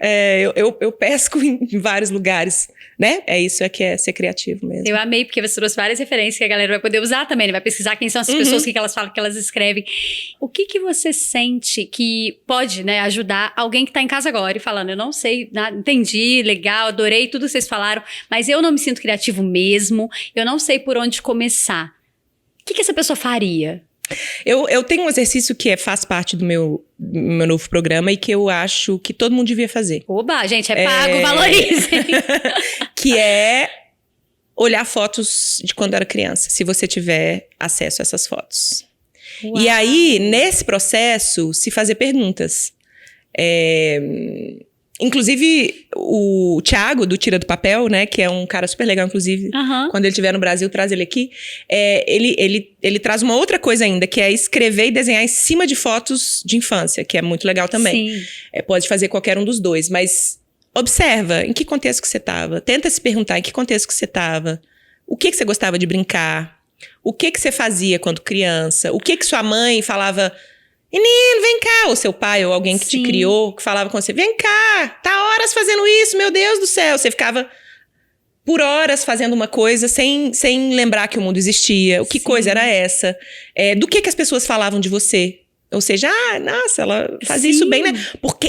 Eu pesco em vários lugares, né? Isso que é ser criativo mesmo. Eu amei, porque você trouxe várias referências que a galera vai poder usar também, né? Vai pesquisar quem são essas pessoas, o que elas falam, o que elas escrevem. O que você sente que pode, né, ajudar alguém que tá em casa agora e falando, eu não sei, entendi, legal, adorei tudo que vocês falaram, mas eu não me sinto criativo mesmo, eu não sei por onde começar. O que essa pessoa faria? Eu tenho um exercício que faz parte do meu novo programa e que eu acho que todo mundo devia fazer. Oba, gente, é pago, valorizem. Que é olhar fotos de quando era criança, se você tiver acesso a essas fotos. Uau. E aí, nesse processo, se fazer perguntas. Inclusive, o Thiago, do Tira do Papel, né? Que é um cara super legal, inclusive. Quando ele estiver no Brasil, traz ele aqui. Ele traz uma outra coisa ainda, que é escrever e desenhar em cima de fotos de infância, que é muito legal também. Sim. Pode fazer qualquer um dos dois, mas observa em que contexto que você estava. Tenta se perguntar em que contexto que você estava. O que você gostava de brincar? O que você fazia quando criança? O que sua mãe falava... Menino, vem cá, ou seu pai, ou alguém que te criou, que falava com você, vem cá, tá horas fazendo isso, meu Deus do céu. Você ficava por horas fazendo uma coisa sem lembrar que o mundo existia. Que coisa era essa? Do que as pessoas falavam de você? Ou seja, nossa, ela fazia isso bem, né?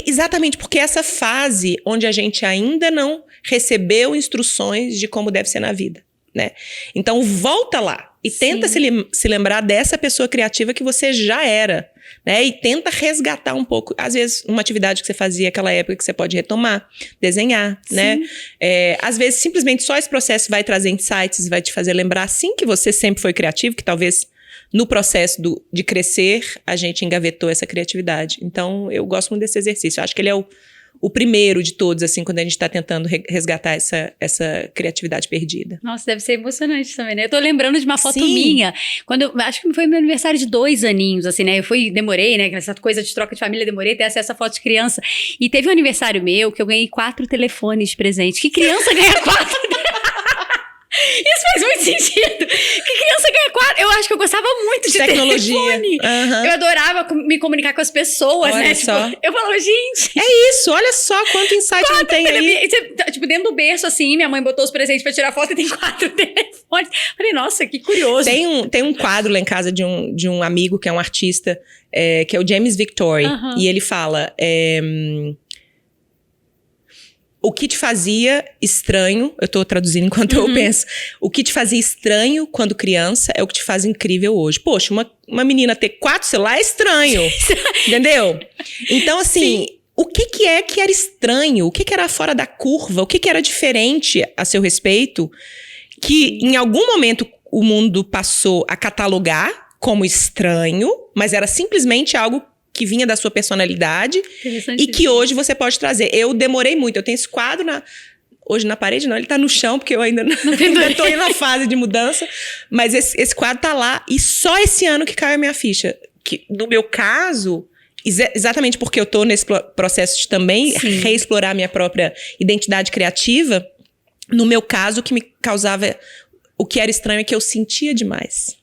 Exatamente porque essa fase onde a gente ainda não recebeu instruções de como deve ser na vida, né? Então, volta lá e tenta se lembrar dessa pessoa criativa que você já era, né? E tenta resgatar um pouco, às vezes, uma atividade que você fazia naquela época que você pode retomar, desenhar, né? Às vezes, simplesmente só esse processo vai trazer insights, vai te fazer lembrar, sim, que você sempre foi criativo, que talvez no processo de crescer, a gente engavetou essa criatividade. Então, eu gosto muito desse exercício. Eu acho que ele é o primeiro de todos, assim, quando a gente está tentando resgatar essa criatividade perdida. Nossa, deve ser emocionante também, né? Eu tô lembrando de uma foto Sim. minha, acho que foi meu aniversário de 2 aninhos, assim, né? Demorei, né? Essa coisa de troca de família, demorei ter acesso a foto de criança. E teve um aniversário meu que eu ganhei 4 telefones de presente. Que criança ganha 4? Isso faz muito sentido. Que criança ganha 4? Eu acho que eu gostava muito de tecnologia. Telefone. Uhum. Eu adorava me comunicar com as pessoas, olha né? Só. Tipo, eu falava, gente... É isso, olha só quanto insight não tem aí. Tipo, dentro do berço, assim, minha mãe botou os presentes pra tirar foto e tem 4 telefones. Falei, nossa, que curioso. Tem um quadro lá em casa de um amigo que é um artista, que é o James Victory. E ele fala... o que te fazia estranho, eu tô traduzindo enquanto eu penso, o que te fazia estranho quando criança é o que te faz incrível hoje. Poxa, uma menina ter 4 celulares é estranho, entendeu? Então, assim, o que era estranho? O que era fora da curva? O que era diferente a seu respeito? Que em algum momento o mundo passou a catalogar como estranho, mas era simplesmente algo que vinha da sua personalidade e que hoje você pode trazer. Eu demorei muito, eu tenho esse quadro hoje na parede, não, ele tá no chão, porque eu ainda tô na fase de mudança, mas esse quadro tá lá, e só esse ano que caiu a minha ficha. Que, no meu caso, exatamente porque eu tô nesse processo de também reexplorar a minha própria identidade criativa, no meu caso, o que me causava, o que era estranho é que eu sentia demais.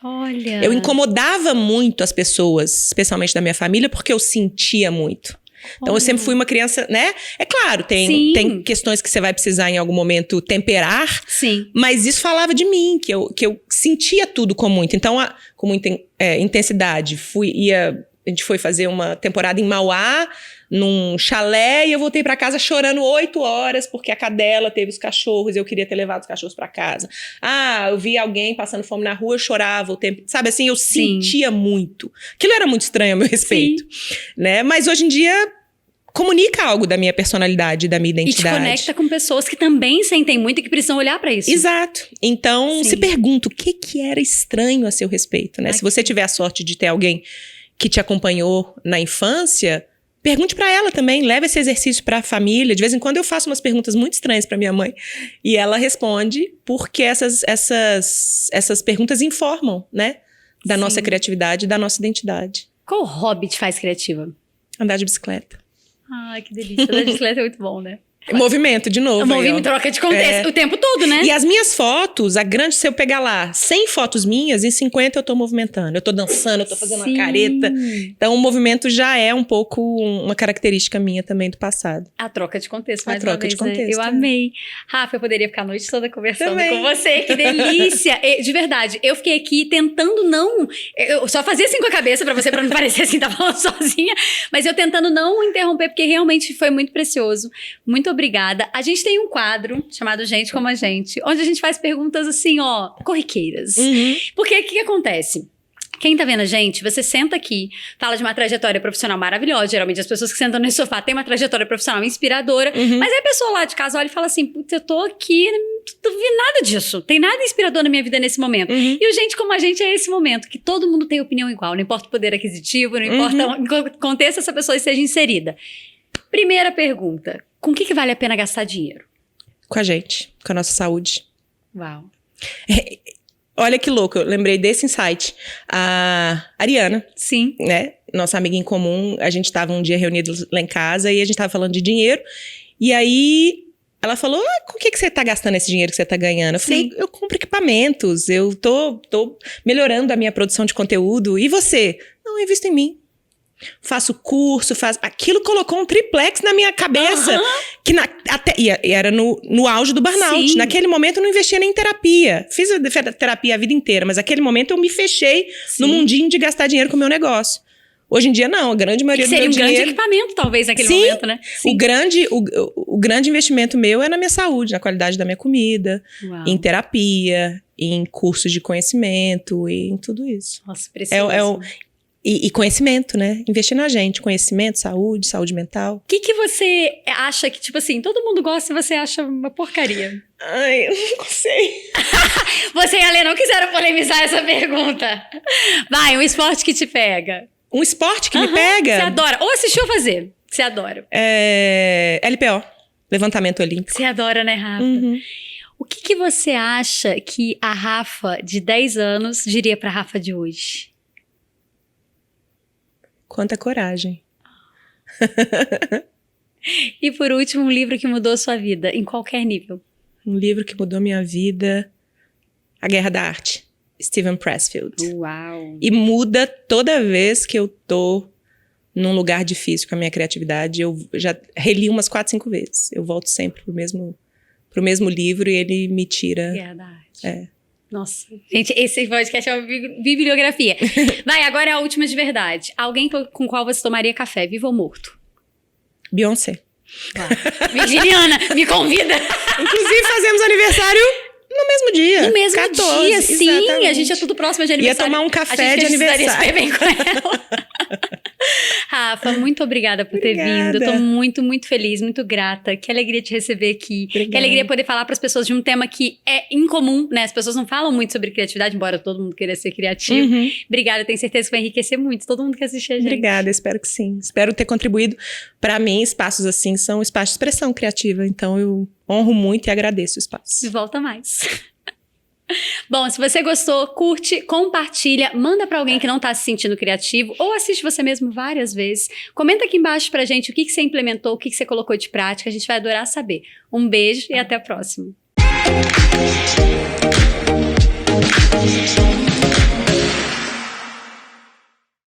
Olha. Eu incomodava muito as pessoas, especialmente da minha família, porque eu sentia muito. Então, eu sempre fui uma criança, né? É claro, tem questões que você vai precisar em algum momento temperar. Sim. Mas isso falava de mim, que eu sentia tudo com muito. Então, com muita intensidade. A gente foi fazer uma temporada em Mauá, num chalé, e eu voltei pra casa chorando 8 horas, porque a cadela teve os cachorros, e eu queria ter levado os cachorros pra casa. Eu vi alguém passando fome na rua, eu chorava o tempo. Sabe assim, eu sentia muito. Aquilo era muito estranho a meu respeito. Né? Mas hoje em dia, comunica algo da minha personalidade, da minha identidade. E te conecta com pessoas que também sentem muito e que precisam olhar pra isso. Exato. Então, se pergunta o que era estranho a seu respeito, né? Se você tiver a sorte de ter alguém que te acompanhou na infância, pergunte pra ela também, leve esse exercício pra família. De vez em quando eu faço umas perguntas muito estranhas pra minha mãe e ela responde, porque essas perguntas informam, né? Da nossa criatividade, da nossa identidade. Qual hobby te faz criativa? Andar de bicicleta. Ai, que delícia. Andar de bicicleta é muito bom, né? Movimento, de novo. Movimento, troca de contexto o tempo todo, né? E as minhas fotos, se eu pegar lá 100 fotos minhas, em 50 eu tô movimentando. Eu tô dançando, eu tô fazendo uma careta. Então, o movimento já é um pouco uma característica minha também do passado. A troca de contexto, mais a troca uma vez, de contexto. Eu amei. Rafa, eu poderia ficar a noite toda conversando com você. Que delícia! De verdade, eu fiquei aqui tentando não... Eu só fazia assim com a cabeça pra não parecer assim, tava falando sozinha. Mas eu tentando não interromper, porque realmente foi muito precioso. Muito obrigada. A gente tem um quadro chamado Gente Como a Gente, onde a gente faz perguntas assim, corriqueiras. Porque o que acontece? Quem tá vendo a gente, você senta aqui, fala de uma trajetória profissional maravilhosa. Geralmente as pessoas que sentam nesse sofá têm uma trajetória profissional inspiradora. Mas aí a pessoa lá de casa olha e fala assim, putz, eu tô aqui, não vi nada disso. Tem nada inspirador na minha vida nesse momento. E o Gente Como a Gente é esse momento, que todo mundo tem opinião igual. Não importa o poder aquisitivo, não importa em que contexto essa pessoa esteja inserida. Primeira pergunta, com o que vale a pena gastar dinheiro? Com a gente, com a nossa saúde. Uau. Olha que louco, eu lembrei desse insight. A Ariana, sim, né, nossa amiga em comum, a gente estava um dia reunidos lá em casa e a gente estava falando de dinheiro. E aí ela falou, com o que você tá gastando esse dinheiro que você tá ganhando? Eu falei, eu compro equipamentos, eu tô melhorando a minha produção de conteúdo. E você? Não, eu invisto em mim. Faço curso, aquilo colocou um triplex na minha cabeça. Que e era no auge do burnout. Naquele momento eu não investia nem em terapia. Fiz a terapia a vida inteira, mas naquele momento eu me fechei no mundinho de gastar dinheiro com o meu negócio. Hoje em dia não, a grande maioria do meu dinheiro... Seria um grande equipamento talvez naquele momento, né? Sim. O grande investimento meu é na minha saúde, na qualidade da minha comida, em terapia, em cursos de conhecimento e em tudo isso. Nossa, precioso. E conhecimento, né? Investir na gente. Conhecimento, saúde mental. O que você acha que, tipo assim, todo mundo gosta e você acha uma porcaria? Ai, eu não sei. Você e a Lê não quiseram polemizar essa pergunta. Vai, um esporte que te pega. Um esporte que me pega? Você adora. Ou assistiu fazer. Você adora. LPO. Levantamento olímpico. Você adora, né, Rafa? Uhum. O que você acha que a Rafa de 10 anos diria pra Rafa de hoje? Quanta coragem. E por último, um livro que mudou sua vida, em qualquer nível. Um livro que mudou minha vida. A Guerra da Arte. Steven Pressfield. Uau! E muda toda vez que eu tô num lugar difícil com a minha criatividade. Eu já reli umas 4, 5 vezes. Eu volto sempre pro mesmo livro e ele me tira... Guerra da Arte. Nossa, gente, esse podcast é uma bibliografia. Vai, agora é a última de verdade. Alguém com qual você tomaria café, vivo ou morto? Beyoncé. Claro. Virginiana, me convida! Inclusive, fazemos aniversário no mesmo dia. No mesmo 14, dia, sim. exatamente. A gente é tudo próximo de aniversário. Ia tomar um café de aniversário. Super bem com ela. Rafa, muito obrigada por ter vindo. Eu tô muito, muito feliz, muito grata. Que alegria te receber aqui. Obrigada. Que alegria poder falar para as pessoas de um tema que é incomum, né? As pessoas não falam muito sobre criatividade, embora todo mundo queira ser criativo. Uhum. Obrigada, eu tenho certeza que vai enriquecer muito todo mundo que assistir a gente. Obrigada, espero que sim. Espero ter contribuído. Para mim, espaços assim são espaços de expressão criativa. Então, eu honro muito e agradeço o espaço. E volta mais. Bom, se você gostou, curte, compartilha, manda pra alguém que não tá se sentindo criativo ou assiste você mesmo várias vezes. Comenta aqui embaixo pra gente o que você implementou, o que você colocou de prática, a gente vai adorar saber. Um beijo e até a próxima.